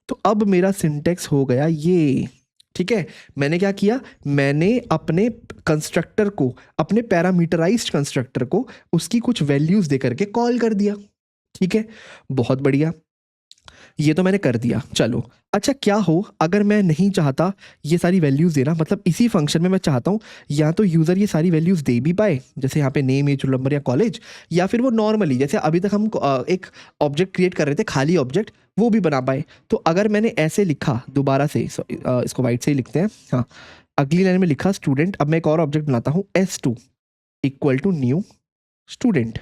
तो अब मेरा सिंटेक्स हो गया ये, ठीक है। मैंने क्या किया, मैंने अपने कंस्ट्रक्टर को, अपने पैरामीटराइज्ड कंस्ट्रक्टर को उसकी कुछ वैल्यूज़ दे करके कॉल कर दिया, ठीक है, बहुत बढ़िया, ये तो मैंने कर दिया। चलो, अच्छा क्या हो अगर मैं नहीं चाहता ये सारी वैल्यूज़ देना, मतलब इसी फंक्शन में मैं चाहता हूँ या तो यूज़र ये सारी वैल्यूज़ दे भी पाए, जैसे यहाँ पे नेम, एज, रोल नंबर या कॉलेज, या फिर वो नॉर्मली जैसे अभी तक हम एक ऑब्जेक्ट क्रिएट कर रहे थे खाली ऑब्जेक्ट, वो भी बना पाए। तो अगर मैंने ऐसे लिखा दोबारा से, इसको वाइट से ही लिखते हैं, हाँ, अगली लाइन में लिखा स्टूडेंट, अब मैं एक और ऑब्जेक्ट बनाता हूँ S2 equal to new student,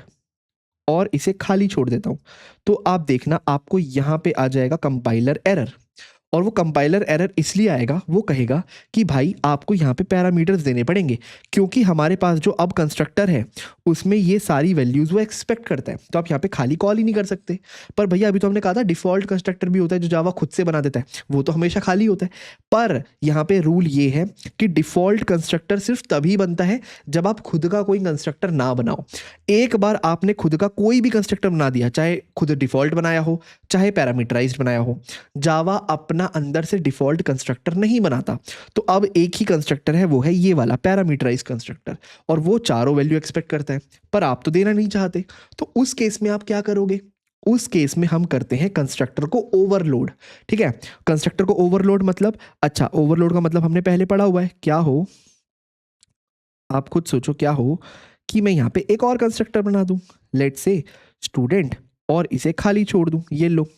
और इसे खाली छोड़ देता हूं, तो आप देखना आपको यहां पे आ जाएगा कंपाइलर एरर। और वो कंपाइलर एरर इसलिए आएगा, वो कहेगा कि भाई आपको यहाँ पे पैरामीटर्स देने पड़ेंगे, क्योंकि हमारे पास जो अब कंस्ट्रक्टर है उसमें ये सारी वैल्यूज़ वो एक्सपेक्ट करता है। तो आप यहाँ पे खाली कॉल ही नहीं कर सकते। पर भैया अभी तो हमने कहा था डिफ़ॉल्ट कंस्ट्रक्टर भी होता है जो जावा खुद से बना देता है, वो तो हमेशा खाली होता है। पर यहाँ पे रूल ये है कि डिफ़ॉल्ट कंस्ट्रक्टर सिर्फ तभी बनता है जब आप खुद का कोई कंस्ट्रक्टर ना बनाओ। एक बार आपने खुद का कोई भी कंस्ट्रक्टर बना दिया, चाहे खुद डिफ़ॉल्ट बनाया हो चाहे पैरामीटराइज्ड बनाया हो, जावा अपना अंदर से डिफॉल्ट कंस्ट्रक्टर नहीं बनाता। तो अब एक ही कंस्ट्रक्टर है, वो है ये वाला पैरामीटराइज कंस्ट्रक्टर, और वो चारों वैल्यू एक्सपेक्ट करता है, पर आप तो देना नहीं चाहते। तो उस केस में आप क्या करोगे, उस केस में हम करते हैं कंस्ट्रक्टर को ओवरलोड, ठीक है। कंस्ट्रक्टर को ओवरलोड मतलब, अच्छा ओवरलोड का मतलब हमने पहले पढ़ा हुआ है, क्या हो, आप खुद सोचो क्या हो कि मैं यहाँ पे एक और कंस्ट्रक्टर बना दूं, लेट से स्टूडेंट, और इसे खाली छोड़ दूं, ये लो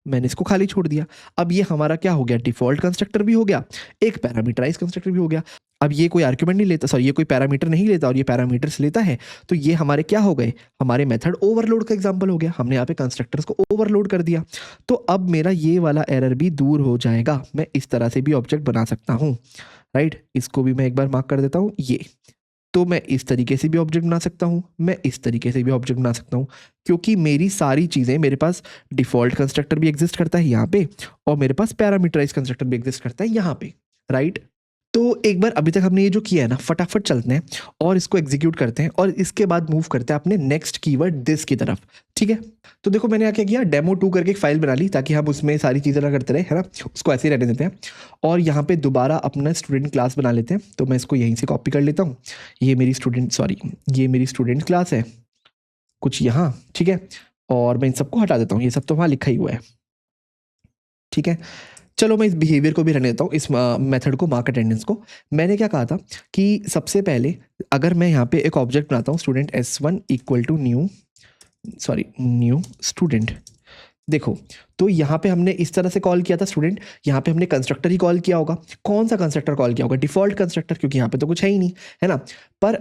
मैंने इसको खाली छोड़ दिया। अब ये हमारा क्या हो गया, डिफॉल्ट कंस्ट्रक्टर भी हो गया, एक पैरामीटराइज कंस्ट्रक्टर भी हो गया। अब ये कोई आर्ग्यूमेंट नहीं लेता, सॉरी ये कोई पैरामीटर नहीं लेता और ये पैरामीटर्स लेता है, तो ये हमारे क्या हो गए, हमारे मेथड ओवरलोड का एग्जांपल हो गया। हमने यहाँ पे कंस्ट्रक्टर्स को ओवरलोड कर दिया। तो अब मेरा ये वाला एरर भी दूर हो जाएगा। मैं इस तरह से भी ऑब्जेक्ट बना सकता हूँ, राइट। इसको भी मैं एक बार मार्क कर देता हूँ, ये तो मैं इस तरीके से भी ऑब्जेक्ट बना सकता हूँ, मैं इस तरीके से भी ऑब्जेक्ट बना सकता हूँ, क्योंकि मेरी सारी चीज़ें, मेरे पास डिफ़ॉल्ट कंस्ट्रक्टर भी एग्जिस्ट करता है यहाँ पे, और मेरे पास पैरामीटराइज कंस्ट्रक्टर भी एग्जिस्ट करता है यहाँ पे, राइट। तो एक बार अभी तक हमने ये जो किया है ना, फटाफट चलते हैं और इसको एग्जीक्यूट करते हैं, और इसके बाद मूव करते हैं अपने नेक्स्ट कीवर्ड दिस की तरफ, ठीक है। तो देखो मैंने क्या किया, डेमो 2 करके एक फाइल बना ली ताकि हम उसमें सारी चीज़ें ना करते रहे, है ना, उसको ऐसे ही रहने देते हैं। और यहाँ पे दोबारा अपना स्टूडेंट क्लास बना लेते हैं। तो मैं इसको यहीं से कॉपी कर लेता हूँ, ये मेरी स्टूडेंट क्लास है कुछ यहाँ, ठीक है। और मैं इन सबको हटा देता हूँ, ये सब तो वहाँ लिखा ही हुआ है, ठीक है। चलो मैं इस बिहेवियर को भी रहने देता हूँ, इस मेथड को, मार्क अटेंडेंस को। मैंने क्या कहा था कि सबसे पहले अगर मैं यहाँ पे एक ऑब्जेक्ट बनाता हूँ student S1 equal to new student, देखो तो यहाँ पे हमने इस तरह से कॉल किया था स्टूडेंट, यहाँ पे हमने कंस्ट्रक्टर ही कॉल किया होगा। कौन सा कंस्ट्रक्टर कॉल किया होगा, डिफॉल्ट कंस्ट्रक्टर, क्योंकि यहाँ पे तो कुछ है ही नहीं, है ना। पर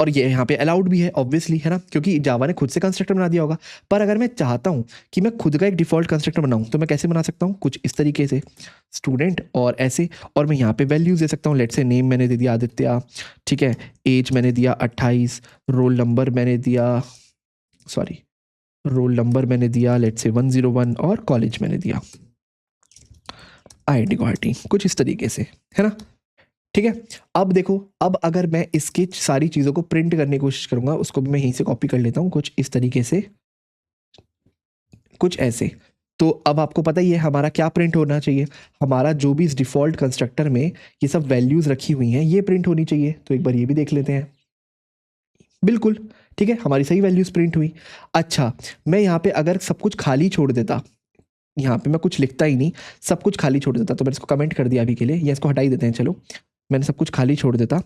और ये यहाँ पे अलाउड भी है ऑब्वियसली, है ना, क्योंकि जावा ने खुद से कंस्ट्रक्टर बना दिया होगा। पर अगर मैं चाहता हूँ कि मैं खुद का एक डिफ़ॉल्ट कंस्ट्रक्टर बनाऊँ तो मैं कैसे बना सकता हूँ, कुछ इस तरीके से, स्टूडेंट और ऐसे, और मैं यहाँ पे वैल्यूज़ दे सकता हूँ। लेट्स से नेम मैंने दे दिया आदित्य, ठीक है, एज मैंने दिया 28, रोल नंबर मैंने दिया, सॉरी, रोल नंबर मैंने दिया लेट्स से 101, और कॉलेज मैंने दिया IIT गुवाहाटी, कुछ इस तरीके से, है ना। ठीक है, अब देखो, अब अगर मैं इसकी सारी चीज़ों को प्रिंट करने की कोशिश करूंगा, उसको भी मैं यहीं से कॉपी कर लेता हूँ, कुछ इस तरीके से, कुछ ऐसे। तो अब आपको पता ही है हमारा क्या प्रिंट होना चाहिए, हमारा जो भी इस डिफ़ॉल्ट कंस्ट्रक्टर में ये सब वैल्यूज़ रखी हुई हैं ये प्रिंट होनी चाहिए। तो एक बार ये भी देख लेते हैं, बिल्कुल ठीक है, हमारी सही वैल्यूज़ प्रिंट हुई। अच्छा, मैं यहाँ पे अगर सब कुछ खाली छोड़ देता, यहाँ पे मैं कुछ लिखता ही नहीं, सब कुछ खाली छोड़ देता, तो मैंने इसको कमेंट कर दिया अभी के लिए, या इसको हटा ही देते हैं, चलो, मैंने सब कुछ खाली छोड़ देता,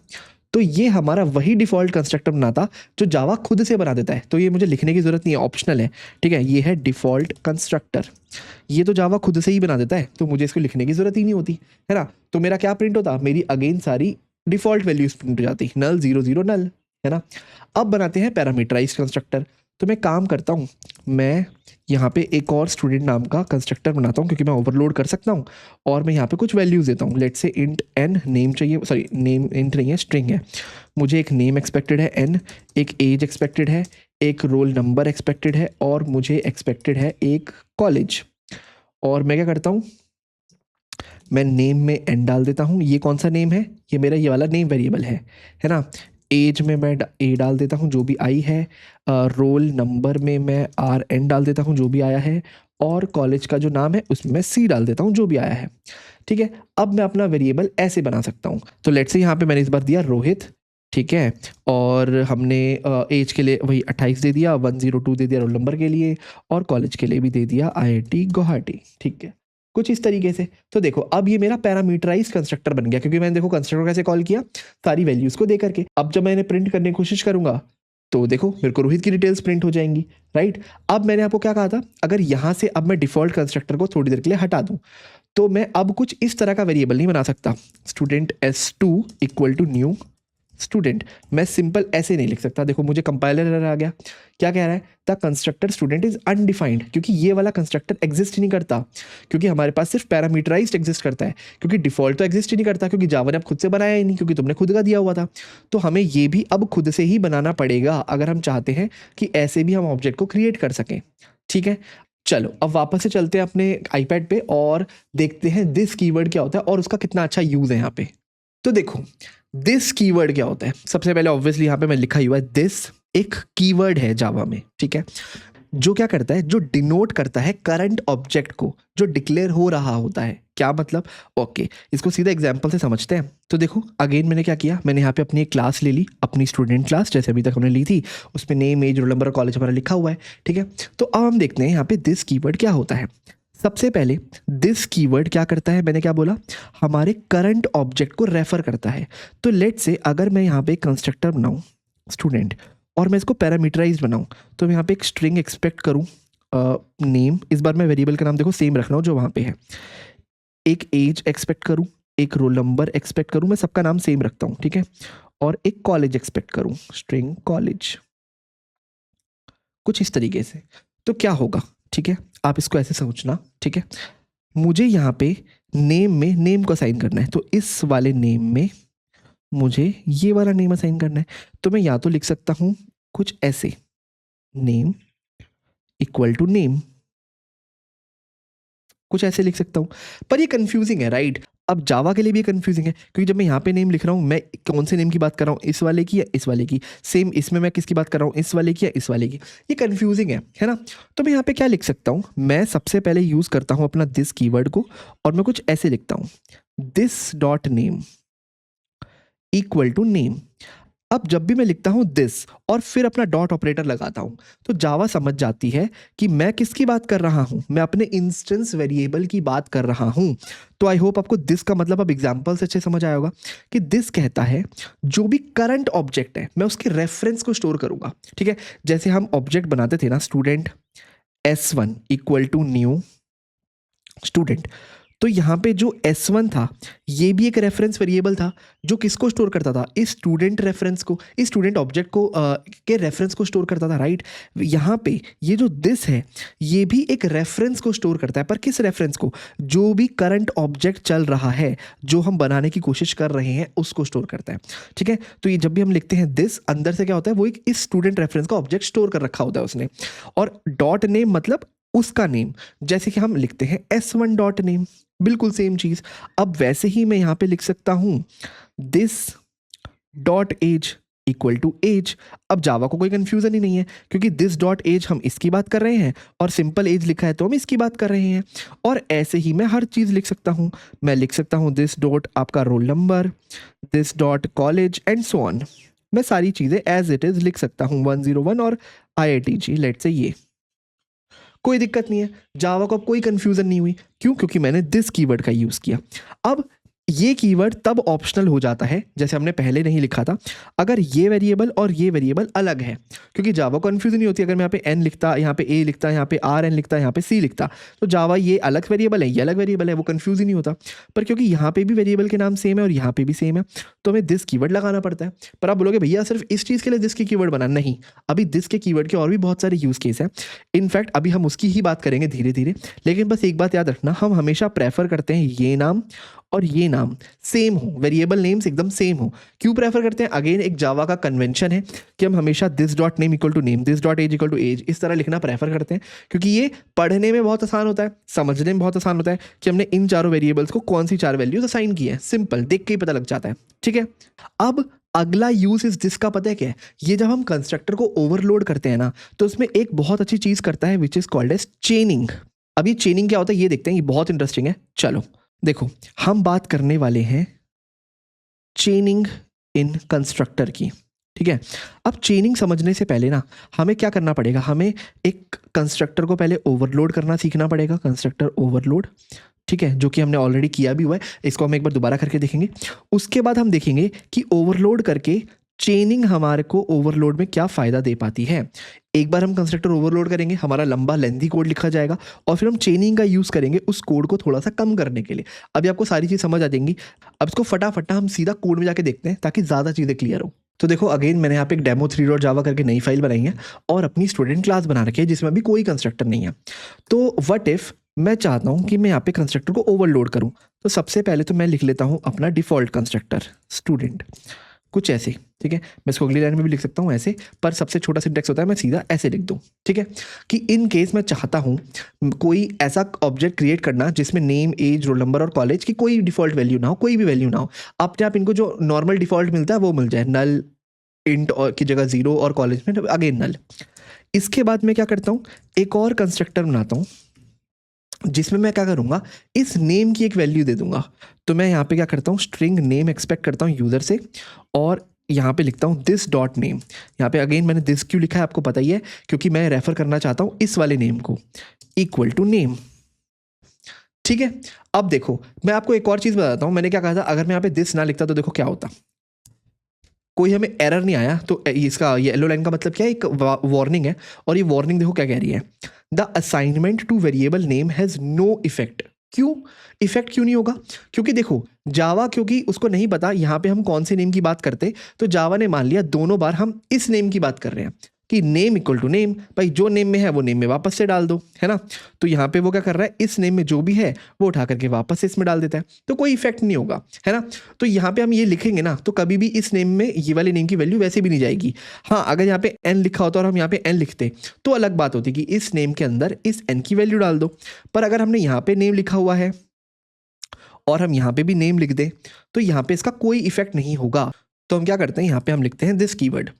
तो ये हमारा वही डिफ़ॉल्ट कंस्ट्रक्टर बनाता जो जावा खुद से बना देता है। तो ये मुझे लिखने की ज़रूरत नहीं है, ऑप्शनल है, ठीक है, ये है डिफ़ॉल्ट कंस्ट्रक्टर, ये तो जावा खुद से ही बना देता है, तो मुझे इसको लिखने की ज़रूरत ही नहीं होती, है ना। तो मेरा क्या प्रिंट होता, मेरी अगेन सारी डिफ़ॉल्ट वैल्यूज प्रिंट हो जाती, नल 0 0 नल, है ना। अब बनाते हैं पैरामीटराइज्ड कंस्ट्रक्टर। तो मैं काम करता हूँ, मैं यहाँ पे एक और स्टूडेंट नाम का कंस्ट्रक्टर बनाता हूँ, क्योंकि मैं ओवरलोड कर सकता हूँ, और मैं यहाँ पे कुछ वैल्यूज़ देता हूँ। Let's say int n, name चाहिए, सॉरी नेम इंट नहीं है, स्ट्रिंग है, मुझे एक नेम एक्सपेक्टेड है n, एक एज एक्सपेक्टेड है, एक रोल नंबर एक्सपेक्टेड है, और मुझे एक्सपेक्टेड है एक कॉलेज। और मैं क्या करता हूँ, मैं नेम में n डाल देता हूँ, ये कौन सा नेम है, ये मेरा ये वाला नेम वेरिएबल है ना। एज में मैं a डाल देता हूँ जो भी आई है, रोल नंबर में मैं RN डाल देता हूँ जो भी आया है, और कॉलेज का जो नाम है उसमें मैं C डाल देता हूँ जो भी आया है, ठीक है। अब मैं अपना वेरिएबल ऐसे बना सकता हूँ। तो लेट्स से यहाँ पे मैंने इस बार दिया रोहित, ठीक है, और हमने एज के लिए वही 28 दे दिया, 102 दे दिया रोल नंबर के लिए, और कॉलेज के लिए भी दे दिया IIT गुवाहाटी, ठीक है, कुछ इस तरीके से। तो देखो अब ये मेरा पैरामीटराइज्ड कंस्ट्रक्टर बन गया, क्योंकि मैंने देखो कंस्ट्रक्टर कैसे कॉल किया, सारी वैल्यूज को दे करके। अब जब मैंने प्रिंट करने की कोशिश करूंगा तो देखो मेरे को रोहित की डिटेल्स प्रिंट हो जाएंगी, राइट। अब मैंने आपको क्या कहा था, अगर यहाँ से अब मैं डिफॉल्ट कंस्ट्रक्टर को थोड़ी देर के लिए हटा दूं, तो मैं अब कुछ इस तरह का वेरिएबल नहीं बना सकता, student S2 equal to new student. मैं सिंपल ऐसे नहीं लिख सकता, देखो मुझे कंपाइलर एरर आ गया, क्या कह रहा है, the constructor student is undefined, क्योंकि ये वाला कंस्ट्रक्टर एग्जिस्ट ही नहीं करता, क्योंकि हमारे पास सिर्फ पैरामीटराइज्ड एग्जिस्ट करता है, क्योंकि डिफॉल्ट तो एग्जिस्ट ही नहीं करता, क्योंकि जावा ने अब खुद से बनाया ही नहीं, क्योंकि तुमने खुद का दिया हुआ था। तो हमें ये भी अब खुद से ही बनाना पड़ेगा अगर हम चाहते हैं कि ऐसे भी हम ऑब्जेक्ट को क्रिएट कर सकें, ठीक है। चलो अब वापस से चलते हैं अपने आईपैड पे और देखते हैं दिस कीवर्ड क्या होता है और उसका कितना अच्छा यूज है यहाँ पे। तो देखो दिस कीवर्ड क्या होता है, सबसे पहले ऑब्वियसली यहाँ पे मैं लिखा हुआ है दिस, एक कीवर्ड है जावा में, ठीक है, जो क्या करता है, जो डिनोट करता है करंट ऑब्जेक्ट को जो डिक्लेयर हो रहा होता है। क्या मतलब, ओके, इसको सीधा एग्जांपल से समझते हैं। तो देखो अगेन मैंने क्या किया, मैंने यहाँ पे अपनी एक क्लास ले ली, अपनी स्टूडेंट क्लास, जैसे अभी तक हमने ली थी, उसमें name age roll number college हमारा लिखा हुआ है, ठीक है। तो अब हम देखते हैं यहाँ पे दिस कीवर्ड क्या होता है। सबसे पहले दिस कीवर्ड क्या करता है, मैंने क्या बोला, हमारे करंट ऑब्जेक्ट को रेफर करता है। तो लेट से अगर मैं यहाँ पे कंस्ट्रक्टर बनाऊँ स्टूडेंट और मैं इसको पैरामीटराइज्ड बनाऊँ, तो मैं यहाँ पे एक स्ट्रिंग एक्सपेक्ट करूँ नेम, इस बार मैं वेरिएबल का नाम देखो सेम रख रहा हूँ जो वहाँ पे है, एक एज एक्सपेक्ट करूँ, एक रोल नंबर एक्सपेक्ट करूँ, मैं सबका नाम सेम रखता हूँ, ठीक है, और एक कॉलेज एक्सपेक्ट करूँ, स्ट्रिंग कॉलेज, कुछ इस तरीके से। तो क्या होगा, ठीक है, आप इसको ऐसे सोचना, ठीक है। मुझे यहाँ पे नेम में नेम को असाइन करना है, तो इस वाले नेम में मुझे ये वाला नेम असाइन करना है। तो मैं या तो लिख सकता हूँ कुछ ऐसे, नेम इक्वल टू नेम, कुछ ऐसे लिख सकता हूँ, पर ये कंफ्यूजिंग है, राइट। अब जावा के लिए भी कंफ्यूजिंग है, क्योंकि जब मैं यहाँ पे नेम लिख रहा हूँ, मैं कौन से नेम की बात कर रहा हूँ, इस वाले की या इस वाले की, सेम इसमें मैं किसकी बात कर रहा हूँ, इस वाले की या इस वाले की, ये कंफ्यूजिंग है ना। तो मैं यहाँ पे क्या लिख सकता हूँ, मैं सबसे पहले यूज़ करता हूँ अपना दिस कीवर्ड को, और मैं कुछ ऐसे लिखता हूँ, this dot name equal to name. अब जब भी मैं लिखता हूं दिस और फिर अपना डॉट ऑपरेटर लगाता हूं, तो जावा समझ जाती है कि मैं किसकी बात कर रहा हूं, मैं अपने इंस्टेंस वेरिएबल की बात कर रहा हूं। तो आई होप आपको दिस का मतलब अब एग्जांपल से अच्छे समझ आया होगा कि दिस कहता है जो भी करंट ऑब्जेक्ट है मैं उसके रेफरेंस को स्टोर करूंगा, ठीक है। जैसे हम ऑब्जेक्ट बनाते थे ना, student S1 equal to new student, तो यहाँ पे जो S1 था ये भी एक रेफरेंस वेरिएबल था जो किसको स्टोर करता था, इस स्टूडेंट रेफरेंस को, इस स्टूडेंट ऑब्जेक्ट को के रेफरेंस को स्टोर करता था, राइट। यहाँ पे ये जो दिस है ये भी एक रेफरेंस को स्टोर करता है, पर किस रेफरेंस को, जो भी करंट ऑब्जेक्ट चल रहा है, जो हम बनाने की कोशिश कर रहे हैं उसको स्टोर करता है, ठीक है। तो ये जब भी हम लिखते हैं दिस, अंदर से क्या होता है, वो एक इस स्टूडेंट रेफरेंस का ऑब्जेक्ट स्टोर कर रखा होता है उसने। और डॉट नेम मतलब उसका नेम, जैसे कि हम लिखते हैं S1 डॉट नेम, बिल्कुल सेम चीज। अब वैसे ही मैं यहां पे लिख सकता हूं this dot age equal to age. अब जावा को कोई कंफ्यूजन ही नहीं है क्योंकि दिस डॉट एज हम इसकी बात कर रहे हैं और सिंपल एज लिखा है तो हम इसकी बात कर रहे हैं। और ऐसे ही मैं हर चीज लिख सकता हूं, मैं लिख सकता हूं दिस डॉट आपका roll number, this dot college and so on. मैं सारी चीजें एज इट इज लिख सकता हूं, 101 और IITG लेट्स से, ये कोई दिक्कत नहीं है। जावा को अब कोई कंफ्यूजन नहीं हुई, क्यों, क्योंकि मैंने दिस कीवर्ड का यूज किया। अब ये कीवर्ड तब ऑप्शनल हो जाता है जैसे हमने पहले नहीं लिखा था, अगर ये वेरिएबल और ये वेरिएबल अलग है, क्योंकि जावा को कंफ्यूजन नहीं होती अगर मैं यहाँ पे n लिखता, यहाँ पे a लिखता, यहाँ पे RN लिखता, यहाँ पे c लिखता, तो जावा ये अलग वेरिएबल है, ये अलग वेरिएबल है, वो कंफ्यूज ही नहीं होता। पर क्योंकि यहाँ पे भी वेरिएबल के नाम सेम है और यहाँ पे भी सेम है, तो हमें दिस कीवर्ड लगाना पड़ता है। पर आप बोलोगे भैया सिर्फ इस चीज़ के लिए दिस की कीवर्ड बना, नहीं, अभी दिस के कीवर्ड के और भी बहुत सारे यूज केस हैं। इनफैक्ट अभी हम उसकी ही बात करेंगे धीरे धीरे, लेकिन बस एक बात याद रखना, हम हमेशा प्रेफर करते हैं ये नाम और ये नाम सेम हो, वेरिएबल नेम्स एकदम सेम हो। क्यों प्रेफर करते हैं, अगेन एक जावा का कन्वेंशन है कि हम हमेशा this dot name equal to name, this dot age equal to age इस तरह लिखना प्रेफर करते हैं, क्योंकि ये पढ़ने में बहुत आसान होता है, समझने में बहुत आसान होता है कि हमने इन चारों वेरिएबल्स को कौन सी 4 वैल्यूज असाइन की है, सिंपल देख के ही पता लग जाता है, ठीक है। अब अगला यूज इस दिस का पता है क्या है, ये जब हम कंस्ट्रक्टर को ओवरलोड करते हैं ना, तो उसमें एक बहुत अच्छी चीज करता है which is called as chaining. अब ये चेनिंग क्या होता है ये देखते हैं, ये बहुत इंटरेस्टिंग है। चलो देखो, हम बात करने वाले हैं चेनिंग इन कंस्ट्रक्टर की, ठीक है। अब चेनिंग समझने से पहले ना हमें क्या करना पड़ेगा, हमें एक कंस्ट्रक्टर को पहले ओवरलोड करना सीखना पड़ेगा, कंस्ट्रक्टर ओवरलोड, ठीक है, जो कि हमने ऑलरेडी किया भी हुआ है, इसको हम एक बार दोबारा करके देखेंगे। उसके बाद हम देखेंगे कि ओवरलोड करके चेनिंग हमारे को ओवरलोड में क्या फायदा दे पाती है। एक बार हम कंस्ट्रक्टर ओवरलोड करेंगे, हमारा लंबा लेंथी कोड लिखा जाएगा और फिर हम चेनिंग का यूज करेंगे उस कोड को थोड़ा सा कम करने के लिए। अभी आपको सारी चीज समझ आ जाएंगी। अब इसको फटाफट हम सीधा कोड में जाके देखते हैं ताकि ज्यादा चीजें क्लियर हो। तो देखो अगेन मैंने यहाँ पे एक demo3.java करके नई फाइल बनाई है और अपनी स्टूडेंट क्लास बना रखी है जिसमें अभी कोई कंस्ट्रक्टर नहीं है। तो व्हाट इफ मैं चाहता हूँ कि मैं यहाँ पे कंस्ट्रक्टर को ओवरलोड करूँ, तो सबसे पहले तो मैं लिख लेता हूँ अपना डिफॉल्ट कंस्ट्रक्टर स्टूडेंट, कुछ ऐसे, ठीक है। मैं इसको अगली लाइन में भी लिख सकता हूँ ऐसे, पर सबसे छोटा सिंटैक्स होता है मैं सीधा ऐसे लिख दूँ, ठीक है। कि इन केस मैं चाहता हूँ कोई ऐसा ऑब्जेक्ट क्रिएट करना जिसमें नेम, एज, रोल नंबर और कॉलेज की कोई डिफॉल्ट वैल्यू ना हो, कोई भी वैल्यू ना हो, अपने आप इनको जो नॉर्मल डिफॉल्ट मिलता है वो मिल जाए, नल, इंट की जगह 0 और कॉलेज में अगेन नल। इसके बाद मैं क्या करता हूँ, एक और कंस्ट्रक्टर बनाता हूँ जिसमें मैं क्या करूंगा, इस नेम की एक वैल्यू दे दूंगा। तो मैं यहाँ पे क्या करता हूँ, स्ट्रिंग नेम एक्सपेक्ट करता हूँ यूजर से और यहाँ पे लिखता हूँ दिस डॉट नेम। यहाँ पे अगेन मैंने दिस क्यों लिखा है आपको पता ही है, क्योंकि मैं रेफर करना चाहता हूँ इस वाले नेम को, इक्वल टू नेम, ठीक है। अब देखो मैं आपको एक और चीज बताता हूँ, मैंने क्या कहा था, अगर मैं यहाँ पे दिस ना लिखता तो देखो क्या होता, कोई हमें एरर नहीं आया। तो इसका येलो लाइन का मतलब क्या है, एक वार्निंग है, और ये वार्निंग देखो क्या कह रही है, the assignment to variable name has no effect. क्यों इफेक्ट क्यों नहीं होगा, क्योंकि देखो जावा, क्योंकि उसको नहीं पता यहाँ पे हम कौन से नेम की बात करते, तो जावा ने मान लिया दोनों बार हम इस नेम की बात कर रहे हैं कि नेम इक्वल टू नेम, भाई जो नेम में है वो नेम में वापस से डाल दो, है ना। तो यहाँ पे वो क्या कर रहा है, इस नेम में जो भी है वो उठा करके वापस से इसमें डाल देता है, तो कोई इफेक्ट नहीं होगा, है ना। तो यहाँ पे हम ये लिखेंगे ना, तो कभी भी इस नेम में ये वाले नेम की वैल्यू वैसे भी नहीं जाएगी। हाँ, अगर यहाँ पे n लिखा होता और हम यहाँ पे n लिखते तो अलग बात होती कि इस नेम के अंदर इस n की वैल्यू डाल दो, पर अगर हमने यहाँ पे नेम लिखा हुआ है और हम यहाँ पे भी नेम लिख दे तो यहाँ पे इसका कोई इफेक्ट नहीं होगा। तो हम क्या करते हैं, यहाँ पे हम लिखते हैं दिस कीवर्ड,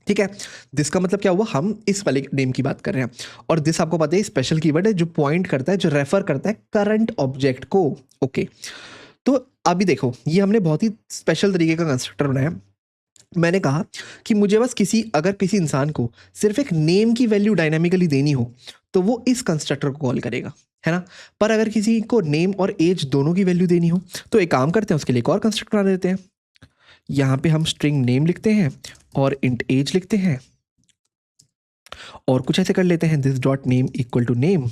ठीक है। दिस का मतलब क्या हुआ, हम इस वाले नेम की बात कर रहे हैं, और दिस आपको पता है स्पेशल कीवर्ड है जो पॉइंट करता है, जो रेफर करता है करंट ऑब्जेक्ट को, ओके। तो अभी देखो ये हमने बहुत ही स्पेशल तरीके का कंस्ट्रक्टर बनाया। मैंने कहा कि मुझे बस अगर किसी इंसान को सिर्फ एक नेम की वैल्यू डायनामिकली देनी हो तो वो इस कंस्ट्रक्टर को कॉल करेगा, है ना। पर अगर किसी को नेम और एज दोनों की वैल्यू देनी हो तो एक काम करते हैं, उसके लिए एक और कंस्ट्रक्टर बना देते हैं। यहाँ पे हम स्ट्रिंग नेम लिखते हैं और इंट एज लिखते हैं और कुछ ऐसे कर लेते हैं, this dot name equal to name,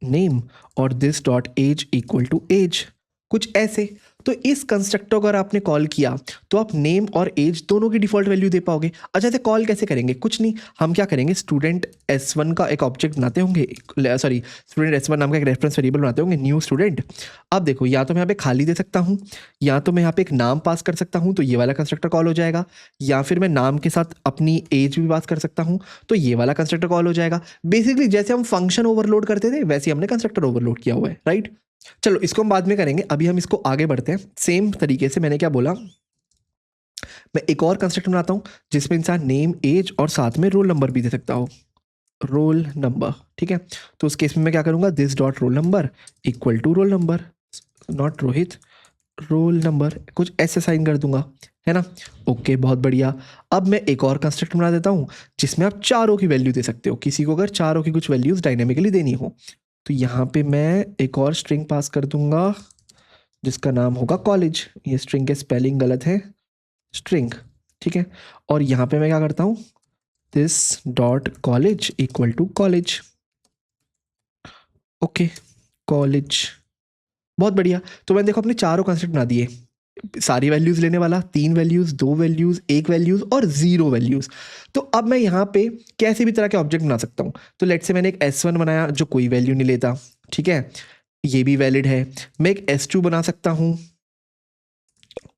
name और this dot age equal to age, कुछ ऐसे। तो इस कंस्ट्रक्टर को अगर आपने कॉल किया तो आप नेम और एज दोनों की डिफॉल्ट वैल्यू दे पाओगे। अच्छा, इसे कॉल कैसे करेंगे? कुछ नहीं, हम क्या करेंगे, स्टूडेंट S1 का एक ऑब्जेक्ट बनाते होंगे, सॉरी स्टूडेंट S1 नाम का एक रेफरेंस वेरिएबल बनाते होंगे, न्यू स्टूडेंट। अब देखो, या तो मैं यहाँ पे खाली दे सकता हूँ, या तो मैं यहाँ पे एक नाम पास कर सकता हूँ, तो ये वाला कंस्ट्रक्टर कॉल हो जाएगा, या फिर मैं नाम के साथ अपनी एज भी पास कर सकता हूँ, तो ये वाला कंस्ट्रक्टर कॉल हो जाएगा। बेसिकली जैसे हम फंक्शन ओवरलोड करते थे वैसे ही हमने कंस्ट्रक्टर ओवरलोड किया हुआ है, राइट। चलो इसको हम बाद में करेंगे, अभी हम इसको आगे बढ़ते हैं। सेम तरीके से मैंने क्या बोला, मैं एक और कंस्ट्रक्टर बनाता हूँ जिसमें इंसान नेम, एज और साथ में रोल नंबर भी दे सकता हो, रोल नंबर, ठीक है। तो उस केस में मैं क्या करूँगा, this dot roll number equal to roll number, not Rohit, roll number, कुछ ऐसे साइन कर दूंगा, है ना। ओके, बहुत बढ़िया। अब मैं एक और कंस्ट्रक्टर बना देता हूँ जिसमें आप चारों की वैल्यू दे सकते हो, किसी को अगर चारों की कुछ वैल्यूज डायनेमिकली देनी हो। तो यहाँ पे मैं एक और स्ट्रिंग पास कर दूंगा जिसका नाम होगा कॉलेज। ये स्ट्रिंग के स्पेलिंग गलत है, स्ट्रिंग, ठीक है। और यहाँ पे मैं क्या करता हूँ, this dot college equal to college, okay, college, बहुत बढ़िया। तो मैंने देखो अपने चारों कंस्ट्रक्ट बना दिए, सारी वैल्यूज लेने वाला, 3 वैल्यूज, 2 वैल्यूज, 1 वैल्यूज और 0 वैल्यूज। तो अब मैं यहाँ पे कैसे भी तरह के ऑब्जेक्ट बना सकता हूँ। तो लेट से मैंने एक S1 बनाया जो कोई वैल्यू नहीं लेता, ठीक है, ये भी वैलिड है। मैं एक S2 बना सकता हूँ,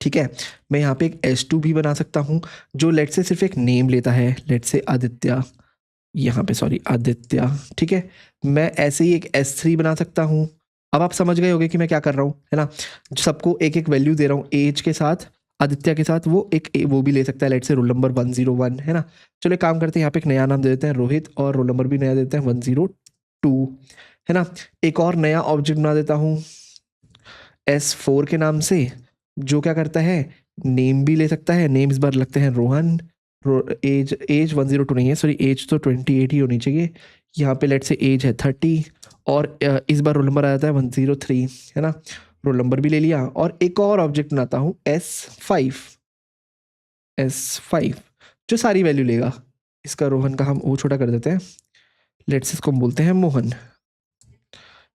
ठीक है। मैं यहाँ पे एक S2 भी बना सकता हूँ जो लेट से सिर्फ एक नेम लेता है, लेट से आदित्य, यहाँ पे सॉरी आदित्य, ठीक है। मैं ऐसे ही एक S3 बना सकता हूँ। अब आप समझ गए होंगे कि मैं क्या कर रहा हूँ, है ना। सबको एक एक वैल्यू दे रहा हूँ, एज के साथ, आदित्य के साथ वो एक वो भी ले सकता है, लेट से रोल नंबर 101, है ना। चलो एक काम करते हैं, यहाँ पे एक नया नाम दे देते हैं रोहित, और रोल नंबर भी नया देते हैं 102, है ना। एक और नया ऑब्जेक्ट बना देता हूँ S4 के नाम से, जो क्या करता है, नेम भी ले सकता है, नेम इस बार लगते हैं रोहन, एज 102 नहीं है, सॉरी एज तो 28 ही होनी चाहिए। यहाँ पे लेट से एज है 30, और इस बार रोल नंबर आ जाता है 103, है ना। रोल नंबर भी ले लिया, और एक और ऑब्जेक्ट बनाता हूँ S5 जो सारी वैल्यू लेगा। इसका रोहन का हम वो छोटा कर देते हैं, लेट्स इसको हम बोलते हैं मोहन,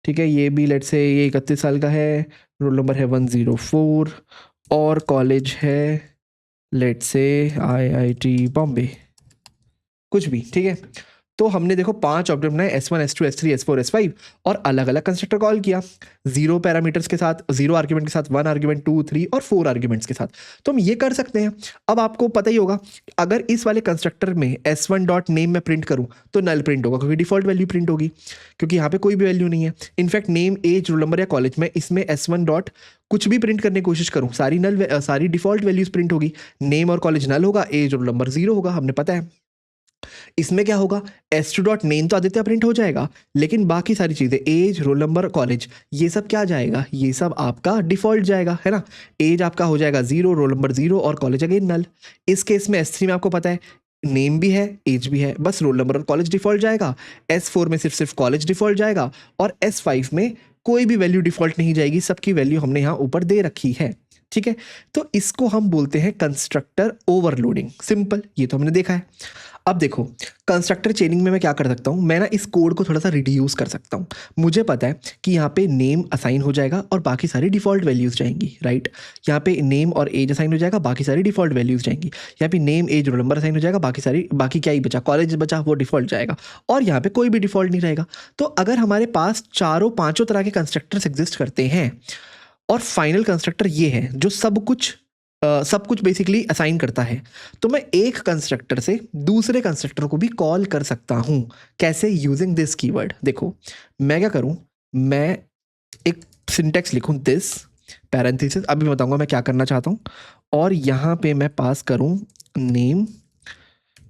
ठीक है। ये भी लेट से ये 31 साल का है, रोल नंबर है 104, और कॉलेज है लेट से IIT बॉम्बे, कुछ भी, ठीक है। तो हमने देखो 5 ऑब्जेक्ट बनाए, S1, S2, S3, S4, S5, और अलग अलग कंस्ट्रक्टर कॉल किया, 0 पैरामीटर्स के साथ, 0 आर्ग्यूमेंट के साथ, 1 आर्ग्यूमेंट, 2, 3 और 4 आर्ग्यूमेंट्स के साथ। तो हम ये कर सकते हैं। अब आपको पता ही होगा, अगर इस वाले कंस्ट्रक्टर में S1 डॉट नेम में प्रिंट करूं तो नल प्रिंट होगा, क्योंकि डिफॉल्ट वैल्यू प्रिंट होगी, क्योंकि यहाँ पे कोई भी वैल्यू नहीं है। In fact name, age, roll number या कॉलेज में इसमें S1 डॉट कुछ भी प्रिंट करने की कोशिश करूं, सारी डिफॉल्ट वैल्यूज प्रिंट होगी। नेम और कॉलेज नल होगा, एज रोल नंबर 0 होगा, हमने पता है। इसमें क्या होगा, S2 डॉट नेम तो आदित्य प्रिंट हो जाएगा, लेकिन बाकी सारी चीजें, एज, रोल नंबर, कॉलेज, ये सब क्या जाएगा, ये सब आपका डिफॉल्ट जाएगा, है ना। एज आपका हो जाएगा 0, रोल नंबर 0 और कॉलेज अगेन नल। इस केस में S3 में आपको पता है नेम भी है, एज भी है, बस रोल नंबर और कॉलेज डिफॉल्ट जाएगा। S4 में सिर्फ कॉलेज डिफॉल्ट जाएगा, और S5 में कोई भी वैल्यू डिफॉल्ट नहीं जाएगी, सबकी वैल्यू हमने यहाँ ऊपर दे रखी है, ठीक है। तो इसको हम बोलते हैं कंस्ट्रक्टर ओवरलोडिंग, सिंपल, ये तो हमने देखा है। अब देखो कंस्ट्रक्टर चेनिंग में मैं क्या कर सकता हूँ, मैं ना इस कोड को थोड़ा सा रिड्यूस कर सकता हूँ। मुझे पता है कि यहाँ पे नेम असाइन हो जाएगा और बाकी सारी डिफॉल्ट वैल्यूज जाएंगी, राइट। यहाँ पे नेम और एज असाइन हो जाएगा, बाकी सारी डिफॉल्ट वैल्यूज जाएंगी। यहाँ पे name, age, roll number assign हो जाएगा, बाकी क्या ही बचा, कॉलेज बचा, वो डिफॉल्ट जाएगा, और यहाँ पे कोई भी डिफॉल्ट नहीं रहेगा। तो अगर हमारे पास चारों पांचों तरह के कंस्ट्रक्टर्स एग्जिस्ट करते हैं, और फाइनल कंस्ट्रक्टर ये है जो सब कुछ बेसिकली असाइन करता है, तो मैं एक कंस्ट्रक्टर से दूसरे कंस्ट्रक्टर को भी कॉल कर सकता हूं। कैसे? Using this keyword. देखो मैं क्या करूं, मैं एक सिंटेक्स लिखूं, दिस पैरेंथेसिस, अभी बताऊंगा मैं क्या करना चाहता हूं, और यहां पे मैं पास करूं नेम,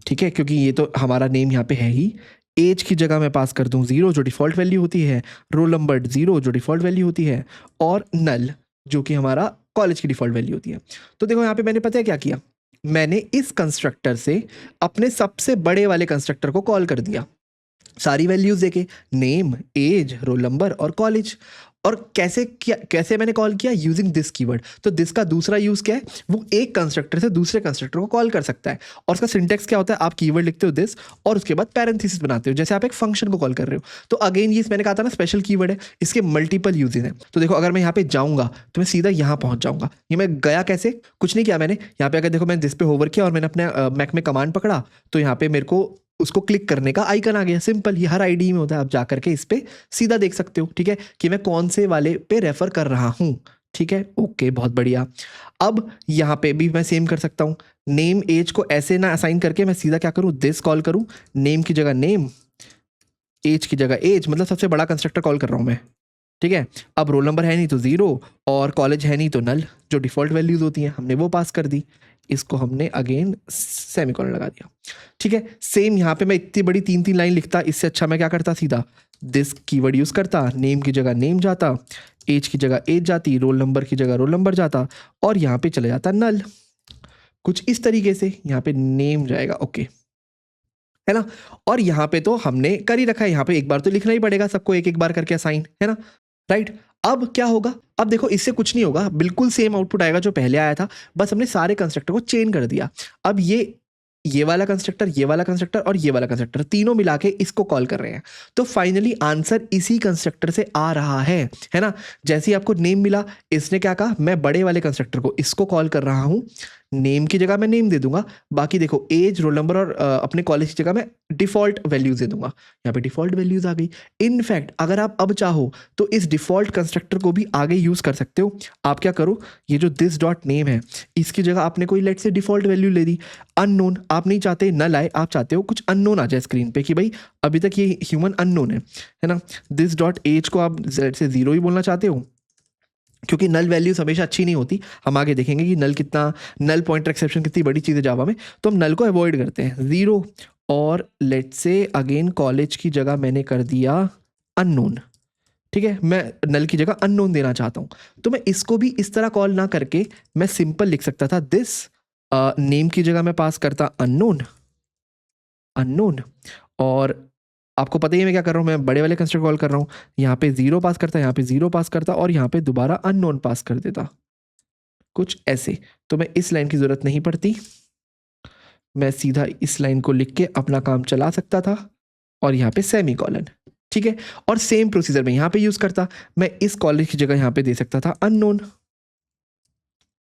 ठीक है, क्योंकि ये तो हमारा नेम यहाँ पे है ही। एज की जगह मैं पास कर दूं 0 जो डिफॉल्ट वैल्यू होती है, रोल नंबर 0 जो डिफॉल्ट वैल्यू होती है, और नल जो कि हमारा कॉलेज की डिफॉल्ट वैल्यू होती है। तो देखो यहाँ पे मैंने पता है क्या किया, मैंने इस कंस्ट्रक्टर से अपने सबसे बड़े वाले कंस्ट्रक्टर को कॉल कर दिया, सारी वैल्यूज देके, नेम, एज, रोल नंबर और कॉलेज, और कैसे मैंने कॉल किया, यूजिंग दिस कीवर्ड। तो दिस का दूसरा यूज क्या है, वो एक कंस्ट्रक्टर से दूसरे कंस्ट्रक्टर को कॉल कर सकता है। और उसका सिंटेक्स क्या होता है, आप कीवर्ड लिखते हो दिस और उसके बाद पैरेंथेसिस बनाते हो, जैसे आप एक फंक्शन को कॉल कर रहे हो। तो अगेन ये मैंने कहा था ना स्पेशल कीवर्ड है, इसके मल्टीपल यूजेस हैं। तो देखो अगर मैं यहाँ पे जाऊंगा तो मैं सीधा यहाँ पहुंच जाऊंगा। ये मैं गया कैसे, कुछ नहीं किया मैंने। यहाँ पे अगर देखो मैंने दिस पे होवर किया और मैंने अपने मैक में कमांड पकड़ा, तो यहाँ पे मेरे को उसको क्लिक करने का आइकन आ गया। सिंपल, ये हर आईडी में होता है, आप जा करके इस पे सीधा देख सकते हो, ठीक है, कि मैं कौन से वाले पे रेफर कर रहा हूँ। ठीक है, ओके, बहुत बढ़िया। अब यहाँ पे भी मैं सेम कर सकता हूँ, नेम एज को ऐसे ना असाइन करके मैं सीधा क्या करूँ, दिस कॉल करूँ, नेम की जगह नेम, एज की जगह एज, मतलब सबसे बड़ा कंस्ट्रक्टर कॉल कर रहा हूँ मैं। ठीक है, अब रोल नंबर है नहीं तो 0 और कॉलेज है नहीं तो नल, जो डिफॉल्ट वैल्यूज होती हैं हमने वो पास कर दी। इसको हमने अगेन सेमीकोलन लगा दिया। ठीक है, सेम यहाँ पे मैं इतनी बड़ी 3-3 लाइन लिखता, इससे अच्छा मैं क्या करता, सीधा दिस कीवर्ड यूज करता, नेम की जगह नेम जाता, एज की जगह एज जाती, रोल नंबर की जगह रोल नंबर जाता और यहाँ पे चले जाता नल। कुछ इस तरीके से यहाँ पे नेम जाएगा, ओके, है ना। और यहाँ पे तो हमने कर ही रखा है, यहाँ पे एक बार तो लिखना ही पड़ेगा सबको एक एक बार करके असाइन, है ना, राइट। अब क्या होगा, अब देखो इससे कुछ नहीं होगा, बिल्कुल सेम आउटपुट आएगा जो पहले आया था, बस हमने सारे कंस्ट्रक्टर को चेन कर दिया। अब ये वाला कंस्ट्रक्टर, ये वाला कंस्ट्रक्टर और ये वाला कंस्ट्रक्टर तीनों मिला के इसको कॉल कर रहे हैं। तो फाइनली आंसर इसी कंस्ट्रक्टर से आ रहा है ना। जैसे ही आपको नेम मिला, इसने क्या कहा, मैं बड़े वाले कंस्ट्रक्टर को इसको कॉल कर रहा हूं, नेम की जगह मैं नेम दे दूंगा, बाकी देखो एज, रोल नंबर और अपने कॉलेज की जगह मैं डिफॉल्ट वैल्यूज दे दूंगा। यहाँ पे डिफॉल्ट वैल्यूज आ गई। इनफैक्ट अगर आप अब चाहो तो इस डिफॉल्ट कंस्ट्रक्टर को भी आगे यूज कर सकते हो। आप क्या करो, ये जो दिस डॉट नेम है इसकी जगह आपने कोई लेट से डिफॉल्ट वैल्यू ले दी, अननोन। आप नहीं चाहते नल आए, आप चाहते हो कुछ अननोन आ जाए स्क्रीन पे कि भाई अभी तक ये ह्यूमन अननोन है ना। दिस डॉट एज को आप से 0 ही बोलना चाहते हो, क्योंकि नल वैल्यूज हमेशा अच्छी नहीं होती। हम आगे देखेंगे कि नल पॉइंटर एक्सेप्शन कितनी बड़ी चीज़ है जावा में, तो हम नल को अवॉइड करते हैं 0। और लेट से अगेन कॉलेज की जगह मैंने कर दिया अननोन। ठीक है, मैं नल की जगह अननोन देना चाहता हूँ, तो मैं इसको भी इस तरह कॉल ना करके मैं सिंपल लिख सकता था, दिस नेम की जगह मैं पास करता अननोन। और आपको पता ही है मैं क्या कर रहा हूँ, मैं बड़े वाले कंस्ट्रक्टर कॉल कर रहा हूँ, यहाँ पे 0 पास करता, यहाँ पे 0 पास करता और यहाँ पे दोबारा अननोन पास कर देता, कुछ ऐसे। तो मैं इस लाइन की जरूरत नहीं पड़ती, मैं सीधा इस लाइन को लिख के अपना काम चला सकता था और यहाँ पे सेमीकोलन। ठीक है, और सेम प्रोसीजर में यहाँ पे यूज करता, मैं इस कॉलेज की जगह यहाँ पे दे सकता था अननोन,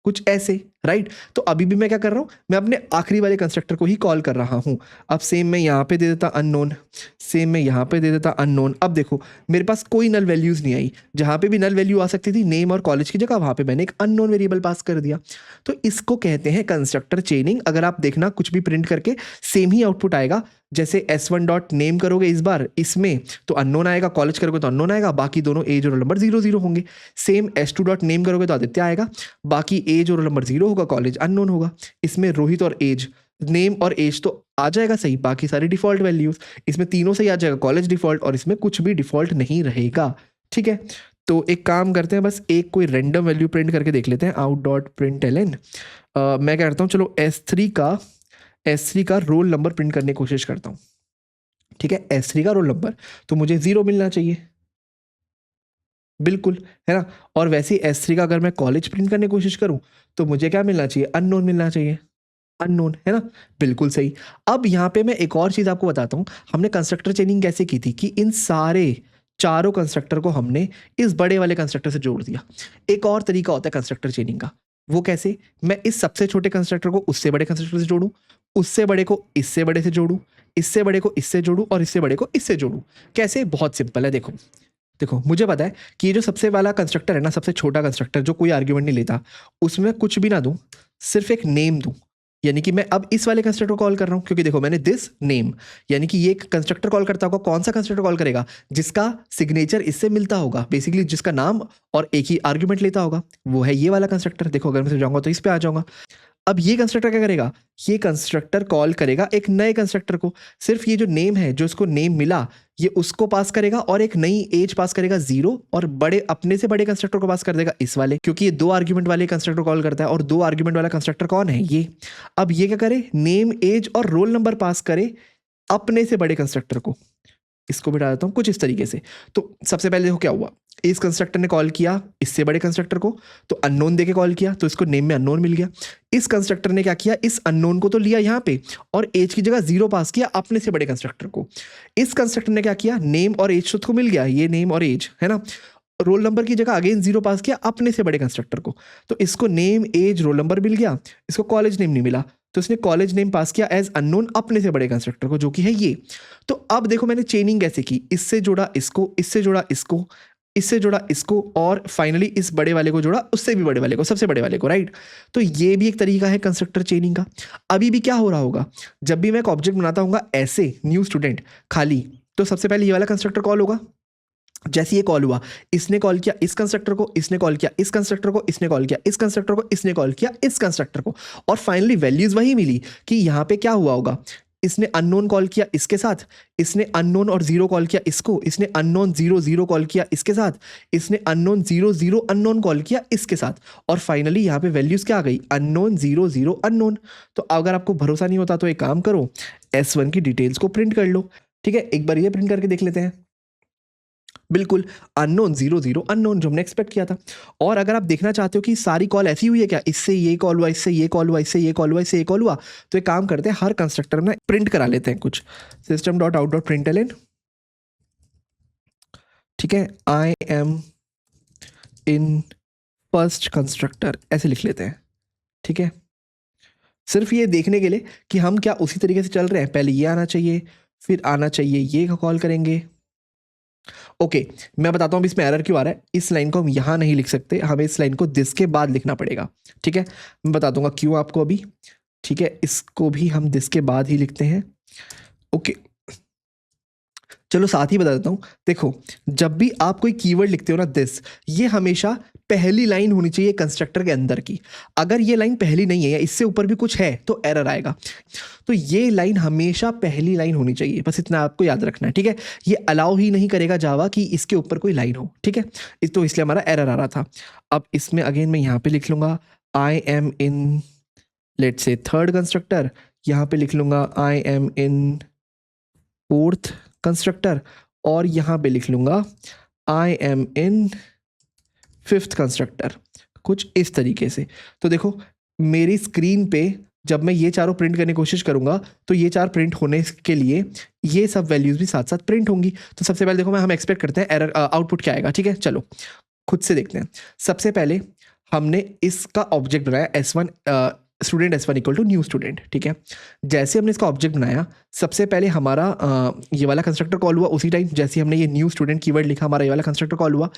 कुछ ऐसे, राइट। तो अभी भी मैं क्या कर रहा हूं, मैं अपने आखिरी वाले कंस्ट्रक्टर को ही कॉल कर रहा हूं। अब सेम मैं यहाँ पे दे देता अननोन, सेम मैं यहाँ पे दे देता अननोन। अब देखो मेरे पास कोई नल वैल्यूज नहीं आई, जहां पे भी नल वैल्यू आ सकती थी नेम और कॉलेज की जगह, वहां पे मैंने एक अननोन वेरिएबल पास कर दिया। तो इसको कहते हैं कंस्ट्रक्टर चेनिंग। अगर आप देखना कुछ भी प्रिंट करके सेम ही आउटपुट आएगा। जैसे s1 डॉट नेम करोगे इस बार इसमें तो अननोन आएगा, कॉलेज करोगे तो अननोन आएगा, बाकी दोनों एज और रोल नंबर 0-0 होंगे। सेम s2 डॉट नेम करोगे तो आदित्य आएगा, बाकी एज और रोल नंबर 0 होगा, कॉलेज अननोन होगा। इसमें रोहित और एज, नेम और एज तो आ जाएगा सही, बाकी सारी डिफॉल्ट वैल्यूज इसमें तीनों से ही आ जाएगा, कॉलेज डिफॉल्ट और इसमें कुछ भी डिफॉल्ट नहीं रहेगा। ठीक है, तो एक काम करते हैं, बस एक कोई रैंडम वैल्यू प्रिंट करके देख लेते हैं, आउट डॉट प्रिंट एलन। मैं क्या करता हूँ, चलो S3 का रोल नंबर प्रिंट करने की कोशिश करता हूँ। ठीक है, S3 का रोल नंबर तो मुझे 0 मिलना चाहिए, बिल्कुल, है ना। और वैसे ही S3 का अगर मैं कॉलेज प्रिंट करने की कोशिश करूं तो मुझे क्या मिलना चाहिए, अननोन मिलना चाहिए, अननोन, है ना, बिल्कुल सही। अब यहाँ पे मैं एक और चीज़ आपको बताता हूँ, हमने कंस्ट्रक्टर चेनिंग कैसे की थी कि इन सारे चारों कंस्ट्रक्टर को हमने इस बड़े वाले कंस्ट्रक्टर से जोड़ दिया। एक और तरीका होता है कंस्ट्रक्टर चेनिंग का, वो कैसे, मैं इस सबसे छोटे कंस्ट्रक्टर को उससे बड़े कंस्ट्रक्टर से जोड़ूं, उससे बड़े को इससे बड़े से जोड़ूं, इससे बड़े को इससे जोड़ूं और इससे बड़े को इससे जोड़ूं। कैसे, बहुत सिंपल है। देखो मुझे पता है कि ये जो सबसे वाला कंस्ट्रक्टर है ना, सबसे छोटा कंस्ट्रक्टर जो कोई आर्ग्यूमेंट नहीं लेता, उसमें कुछ भी ना दूं, सिर्फ एक नेम दूं। यानी कि मैं अब इस वाले कंस्ट्रक्टर को कॉल कर रहा हूं, क्योंकि देखो मैंने दिस नेम, यानी कि ये कंस्ट्रक्टर कॉल करता होगा, कौन सा कंस्ट्रक्टर कॉल करेगा, जिसका सिग्नेचर इससे मिलता होगा, बेसिकली जिसका नाम और एक ही आर्ग्यूमेंट लेता होगा, वो है ये वाला कंस्ट्रक्टर। देखो अगर मैं जाऊंगा तो इस पे आ जाऊंगा। अब ये कंस्ट्रक्टर क्या करेगा, ये कंस्ट्रक्टर कॉल करेगा एक नए कंस्ट्रक्टर को, सिर्फ ये जो नेम है, जो इसको नेम मिला, ये उसको पास करेगा और एक नई एज पास करेगा 0, और बड़े अपने से बड़े कंस्ट्रक्टर को पास कर देगा इस वाले, क्योंकि ये 2 आर्ग्यूमेंट वाले कंस्ट्रक्टर कॉल करता है और 2 आर्ग्यूमेंट वाला कंस्ट्रक्टर कौन है, ये। अब ये क्या करे, नेम एज और रोल नंबर पास करे अपने से बड़े कंस्ट्रक्टर को, इसको बिठा देता हूँ कुछ इस तरीके से। तो सबसे पहले देखो क्या हुआ, इस कंस्ट्रक्टर ने कॉल किया इससे बड़े कंस्ट्रक्टर को, तो अननोन देके कॉल किया, तो इसको नेम में अननोन मिल गया। इस कंस्ट्रक्टर ने क्या किया, इस अननोन को तो लिया यहाँ पे और एज की जगह 0 पास किया अपने से बड़े कंस्ट्रक्टर को। इस कंस्ट्रक्टर ने क्या किया, नेम और एज को मिल गया, ये नेम और एज है ना, रोल नंबर की जगह अगेन 0 पास किया अपने से बड़े कंस्ट्रक्टर को, तो इसको नेम एज रोल नंबर मिल गया, इसको कॉलेज नेम नहीं मिला, तो इसने कॉलेज नेम पास किया एज अननोन अपने से बड़े कंस्ट्रक्टर को, जो कि है ये। तो अब देखो मैंने चेनिंग कैसे की, इससे जोड़ा इसको, इससे जोड़ा इसको, इससे जोड़ा इसको, और फाइनली इस बड़े वाले को जोड़ा उससे भी बड़े वाले को, सबसे बड़े वाले को, राइट। तो ये भी एक तरीका है कंस्ट्रक्टर चेनिंग का। अभी भी क्या हो रहा होगा, जब भी मैं एक ऑब्जेक्ट बनाता हूँ ऐसे न्यू स्टूडेंट खाली, तो सबसे पहले ये वाला कंस्ट्रक्टर कॉल होगा। जैसे ये कॉल हुआ, इसने कॉल किया इस कंस्ट्रक्टर को, इसने कॉल किया इस कंस्ट्रक्टर को, इसने कॉल किया इस कंस्ट्रक्टर को, इसने कॉल किया इस कंस्ट्रक्टर को, और फाइनली वैल्यूज वही मिली कि यहाँ पे क्या हुआ होगा, इसने अननोन कॉल किया इसके साथ, इसने अननोन और 0 कॉल किया इसको, इसने अननोन 0 0 कॉल किया इसके साथ, इसने अननोन 0 0 अननोन कॉल किया इसके साथ, और फाइनली यहाँ पे वैल्यूज क्या आ गई, अननोन 0 0 अननोन। तो अगर आपको भरोसा नहीं होता तो एक काम करो, S1 की डिटेल्स को प्रिंट कर लो, ठीक है। एक बार ये प्रिंट करके देख लेते हैं, बिल्कुल अननोन 0 0 अननोन जो हमने एक्सपेक्ट किया था। और अगर आप देखना चाहते हो कि सारी कॉल ऐसी हुई है क्या, इससे ये कॉल हुआ, इससे ये कॉल हुआ, इससे ये कॉल हुआ, इससे ये कॉल हुआ, तो एक काम करते हैं, हर कंस्ट्रक्टर में प्रिंट करा लेते हैं कुछ, system.out.println, ठीक है, I am in first constructor ऐसे लिख लेते हैं, ठीक है। सिर्फ ये देखने के लिए कि हम क्या उसी तरीके से चल रहे हैं, पहले ये आना चाहिए, फिर आना चाहिए ये कॉल करेंगे। ओके मैं बताता हूँ इसमें एरर क्यों आ रहा है। इस लाइन को हम यहाँ नहीं लिख सकते, हमें इस लाइन को दिस के बाद लिखना पड़ेगा, ठीक है। मैं बता दूंगा क्यों आपको अभी, ठीक है। इसको भी हम दिस के बाद ही लिखते हैं, ओके। चलो साथ ही बता देता हूँ, देखो जब भी आप कोई कीवर्ड लिखते हो ना दिस, ये हमेशा पहली लाइन होनी चाहिए कंस्ट्रक्टर के अंदर की। अगर ये लाइन पहली नहीं है या इससे ऊपर भी कुछ है तो एरर आएगा। तो ये लाइन हमेशा पहली लाइन होनी चाहिए, बस इतना आपको याद रखना है, ठीक है। ये अलाउ ही नहीं करेगा जावा कि इसके ऊपर कोई लाइन हो, ठीक है। तो इसलिए हमारा एरर आ रहा था। अब इसमें अगेन मैं यहाँ पे लिख लूंगा I am in let's say third constructor, यहाँ पे लिख लूंगा I am in fourth constructor, और यहाँ पे लिख लूंगा I am in fifth constructor, कुछ इस तरीके से। तो देखो मेरी स्क्रीन पे जब मैं ये चारों प्रिंट करने की कोशिश करूंगा तो ये चार प्रिंट होने के लिए ये सब वैल्यूज भी साथ साथ प्रिंट होंगी। तो सबसे पहले देखो हम एक्सपेक्ट करते हैं एरर आउटपुट क्या आएगा, ठीक है। चलो खुद से देखते हैं। सबसे पहले हमने इसका ऑब्जेक्ट बनाया S1 student S1 equal to new student, ठीक है। जैसे हमने इसका ऑब्जेक्ट बनाया, सबसे पहले हमारा ये वाला कंस्ट्रक्टर कॉल हुआ, उसी टाइम जैसे हमने ये न्यू स्टूडेंट कीवर्ड लिखा हमारा ये वाला कंस्ट्रक्टर कॉल हुआ,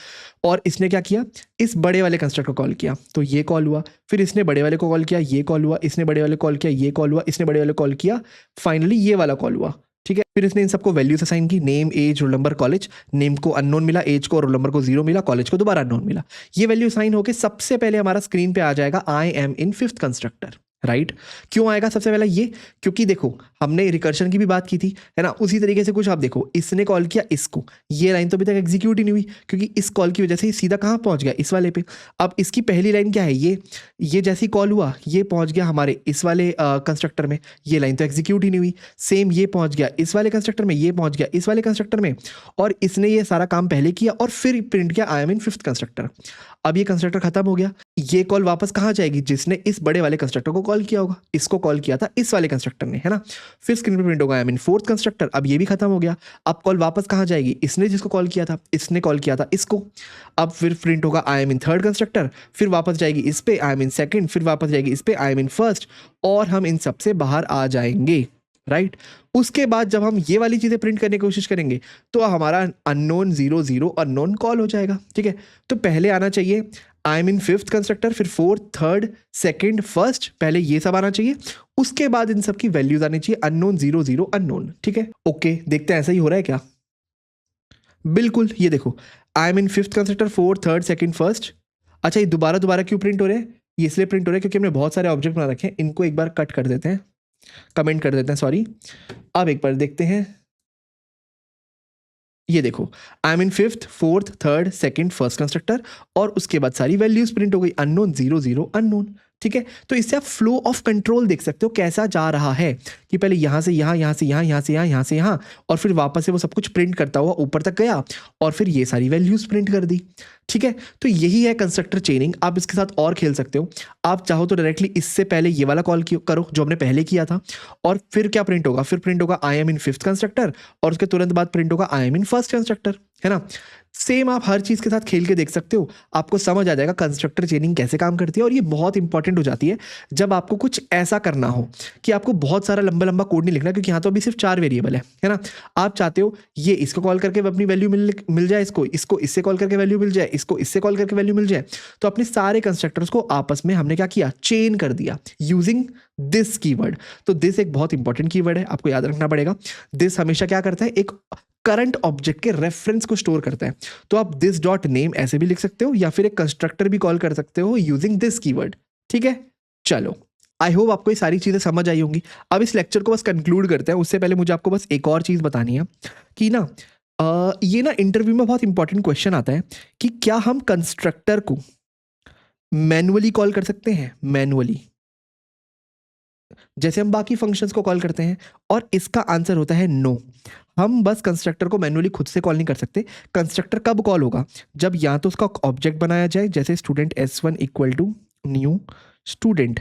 और इसने क्या किया, इस बड़े वाले कंस्ट्रक्टर कॉल किया, तो ये कॉल हुआ, फिर इसने बड़े वाले को कॉल किया, ये कॉल हुआ, इसने बड़े वाले कॉल किया, ये कॉल हुआ, इसने बड़े वाले कॉल किया, फाइनली ये वाला कॉल हुआ, ठीक है। फिर इसने इन सबको वैल्यूज असाइन की, name age roll number college, name को अननोन मिला, एज को रोल नंबर को 0 मिला, कॉलेज को दोबारा अननोन मिला। ये वैल्यू असाइन होकर सबसे पहले हमारा स्क्रीन पे आ जाएगा I am in fifth constructor, right. क्यों आएगा सबसे पहले ये, क्योंकि देखो हमने रिकर्शन की भी बात की थी, है ना। उसी तरीके से कुछ आप देखो, इसने कॉल किया इसको, ये लाइन तो अभी तक एग्जीक्यूट ही नहीं हुई क्योंकि इस कॉल की वजह से सीधा कहाँ पहुंच गया, इस वाले पे। अब इसकी पहली लाइन क्या है, ये जैसी कॉल हुआ ये पहुंच गया हमारे इस वाले कंस्ट्रक्टर में, ये लाइन तो एग्जीक्यूट ही नहीं हुई। सेम ये पहुंच गया इस वाले कंस्ट्रक्टर में, ये पहुंच गया इस वाले कंस्ट्रक्टर में, और इसने ये सारा काम पहले किया और फिर प्रिंट किया I am in fifth constructor. अब ये कंस्ट्रक्टर खत्म हो गया, ये कॉल वापस कहाँ जाएगी, जिसने इस बड़े वाले कंस्ट्रक्टर को कॉल किया होगा, इसको कॉल किया था इस वाले कंस्ट्रक्टर ने, है ना। फिर स्क्रीन पे प्रिंट होगा आई मीन फोर्थ कंस्ट्रक्टर। अब ये भी खत्म हो गया, अब कॉल वापस कहाँ जाएगी, इसने जिसको कॉल किया था, इसने कॉल किया था इसको। अब फिर प्रिंट होगा I am in third constructor, फिर वापस जाएगी इस पे आई एम इन सेकंड, फिर वापस जाएगी इस पे आई एम इन फर्स्ट, और हम इन सबसे बाहर आ जाएंगे, राइट। उसके बाद जब हम ये वाली चीजें प्रिंट करने की कोशिश करेंगे तो हमारा अननोन 0 0 अननोन कॉल हो जाएगा, ठीक है। तो पहले आना चाहिए I am in fifth constructor, फिर फोर्थ, थर्ड, सेकंड, फर्स्ट, पहले ये सब आना चाहिए, उसके बाद इन सब की वैल्यूज आनी चाहिए अननोन 0 0 अननोन, ठीक है। ओके देखते हैं ऐसा ही हो रहा है क्या। बिल्कुल, ये देखो I am in fifth constructor, fourth, third, second, first. अच्छा ये दोबारा क्यों प्रिंट हो रहे हैं, ये इसलिए प्रिंट हो रहे हैं क्योंकि हमने बहुत सारे ऑब्जेक्ट बना रखे हैं, इनको एक बार कट कर देते हैं, कमेंट कर देते हैं, सॉरी। अब एक बार देखते हैं, ये देखो I am in fifth, fourth, third, second, first constructor, और उसके बाद सारी वैल्यूज प्रिंट हो गई अननोन 0 0 अननोन, ठीक है, तो इससे आप फ्लो ऑफ कंट्रोल देख सकते हो कैसा जा रहा है कि पहले यहाँ से यहाँ, यहाँ से यहाँ, यहाँ से यहाँ, यहाँ से यहाँ, और फिर वापस से वो सब कुछ प्रिंट करता हुआ ऊपर तक गया और फिर ये सारी वैल्यूज प्रिंट कर दी। ठीक है, तो यही है कंस्ट्रक्टर चेनिंग। आप इसके साथ और खेल सकते हो। आप चाहो तो डायरेक्टली इससे पहले ये वाला कॉल करो जो हमने पहले किया था, और फिर क्या प्रिंट होगा, फिर प्रिंट होगा I am in fifth constructor, और उसके तुरंत बाद प्रिंट होगा I am in first constructor, है ना। सेम आप हर चीज के साथ खेल के देख सकते हो, आपको समझ आ जाएगा कंस्ट्रक्टर चेनिंग कैसे काम करती है। और ये बहुत इंपॉर्टेंट हो जाती है जब आपको कुछ ऐसा करना हो कि आपको बहुत सारा लंबा लंबा कोड नहीं लिखना, क्योंकि यहाँ तो अभी सिर्फ 4 वेरिएबल है ना। आप चाहते हो ये इसको कॉल करके अपनी वैल्यू मिल जाए, इसको इससे कॉल करके वैल्यू मिल जाए, इसको इससे कॉल करके वैल्यू मिल जाए। तो अपने सारे कंस्ट्रक्टर्स को आपस में हमने क्या किया, चेन कर दिया यूजिंग दिस कीवर्ड। तो दिस एक बहुत इंपॉर्टेंट कीवर्ड है, आपको याद रखना पड़ेगा। दिस हमेशा क्या करता है, एक करंट ऑब्जेक्ट के रेफरेंस को स्टोर करता है। तो आप दिस डॉट नेम ऐसे भी लिख सकते हो, या फिर एक कंस्ट्रक्टर भी कॉल कर सकते हो यूजिंग दिस कीवर्ड। ठीक है, चलो आई होप आपको ये सारी चीजें समझ आई होंगी। अब इस लेक्चर को बस कंक्लूड करते हैं, उससे पहले मुझे आपको बस एक और चीज बतानी है कि ना ये ना इंटरव्यू में बहुत इंपॉर्टेंट क्वेश्चन आता है कि क्या हम कंस्ट्रक्टर को मैनुअली कॉल कर सकते हैं, मैनुअली जैसे हम बाकी फंक्शंस को कॉल करते हैं। और इसका आंसर होता है नो, हम बस कंस्ट्रक्टर को मैनुअली खुद से कॉल नहीं कर सकते। कंस्ट्रक्टर कब कॉल होगा, जब या तो उसका ऑब्जेक्ट बनाया जाए, जैसे student s1 equal to new student,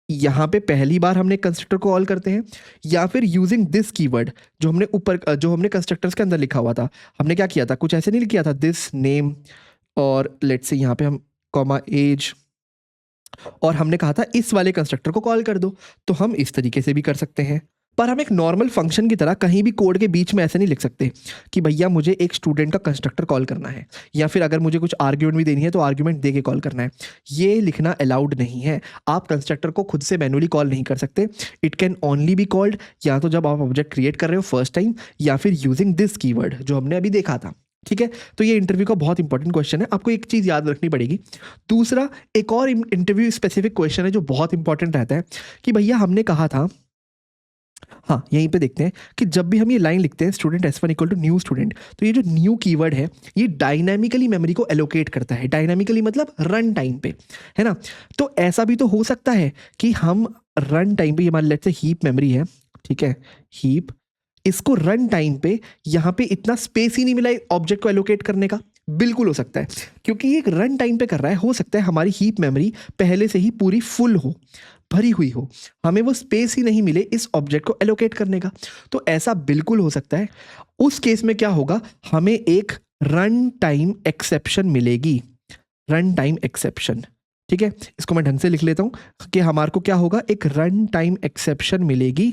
यहाँ पे पहली बार हमने कंस्ट्रक्टर को कॉल करते हैं, या फिर यूजिंग दिस कीवर्ड जो हमने कंस्ट्रक्टर्स के अंदर लिखा हुआ था। हमने क्या किया था, कुछ ऐसे नहीं किया था, दिस नेम और लेट्स से यहाँ पे हम कॉमा एज, और हमने कहा था इस वाले कंस्ट्रक्टर को कॉल कर दो। तो हम इस तरीके से भी कर सकते हैं, पर हम एक नॉर्मल फंक्शन की तरह कहीं भी कोड के बीच में ऐसे नहीं लिख सकते कि भैया मुझे एक स्टूडेंट का कंस्ट्रक्टर कॉल करना है, या फिर अगर मुझे कुछ आर्ग्यूमेंट भी देनी है तो आर्ग्यूमेंट दे के कॉल करना है। ये लिखना अलाउड नहीं है। आप कंस्ट्रक्टर को खुद से मैनुअली कॉल नहीं कर सकते। It can only be called या तो जब आप ऑब्जेक्ट क्रिएट कर रहे हो फर्स्ट टाइम, या फिर यूजिंग दिस कीवर्ड जो हमने अभी देखा था। ठीक है, तो ये इंटरव्यू का बहुत इंपॉर्टेंट क्वेश्चन है, आपको एक चीज याद रखनी पड़ेगी। दूसरा, एक और इंटरव्यू स्पेसिफिक क्वेश्चन है जो बहुत इंपॉर्टेंट रहता है कि भैया हमने कहा था, हाँ यहीं पे देखते हैं कि जब भी हम ये लाइन लिखते हैं student s1 equal to new student, तो ये जो न्यू कीवर्ड है ये डायनामिकली मेमोरी को एलोकेट करता है। डायनामिकली मतलब रन टाइम पे, है ना। तो ऐसा भी तो हो सकता है कि हम रन टाइम पे, ये मान लेते हैं हीप मेमोरी है, ठीक है, हीप, इसको रन टाइम पे यहाँ पे इतना स्पेस ही नहीं मिला ऑब्जेक्ट को एलोकेट करने का। बिल्कुल हो सकता है, क्योंकि ये एक रन टाइम पे कर रहा है। हो सकता है हमारी हीप मेमोरी पहले से ही पूरी फुल हो, भरी हुई हो, हमें वो स्पेस ही नहीं मिले इस ऑब्जेक्ट को एलोकेट करने का। तो ऐसा बिल्कुल हो सकता है। उस केस में क्या होगा, हमें एक रन टाइम एक्सेप्शन मिलेगी, रन टाइम एक्सेप्शन। ठीक है, इसको मैं ढंग से लिख लेता हूं कि हमारे को क्या होगा, एक रन टाइम एक्सेप्शन मिलेगी।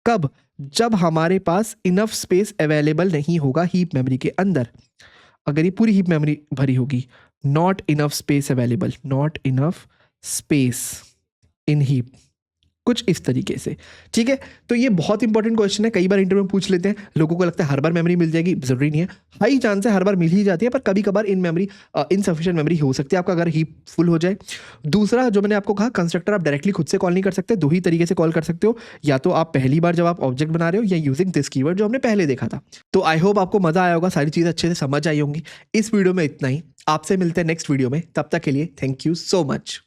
कब, जब हमारे पास इनफ स्पेस अवेलेबल नहीं होगा हीप मेमोरी के अंदर। अगर ये पूरी हीप मेमोरी भरी होगी, not enough space available, not enough space in heap, कुछ इस तरीके से। ठीक है, तो ये बहुत इंपॉर्टेंट क्वेश्चन है, कई बार इंटरव्यू में पूछ लेते हैं। लोगों को लगता है हर बार मेमोरी मिल जाएगी, जरूरी नहीं है। हाई चांस है हर बार मिल ही जाती है, पर कभी कभार इनसफिशिएंट मेमोरी हो सकती है आपका, अगर हीप फुल हो जाए। दूसरा, जो मैंने आपको कहा, कंस्ट्रक्टर आप डायरेक्टली खुद से कॉल नहीं कर सकते, दो ही तरीके से कॉल कर सकते हो, या तो आप पहली बार जब आप ऑब्जेक्ट बना रहे हो, या यूजिंग दिस कीवर्ड जो हमने पहले देखा था। तो आई होप आपको मजा आया होगा, सारी चीज़ अच्छे से समझ आई होंगी। इस वीडियो में इतना ही, आपसे मिलते हैं नेक्स्ट वीडियो में, तब तक के लिए थैंक यू सो मच।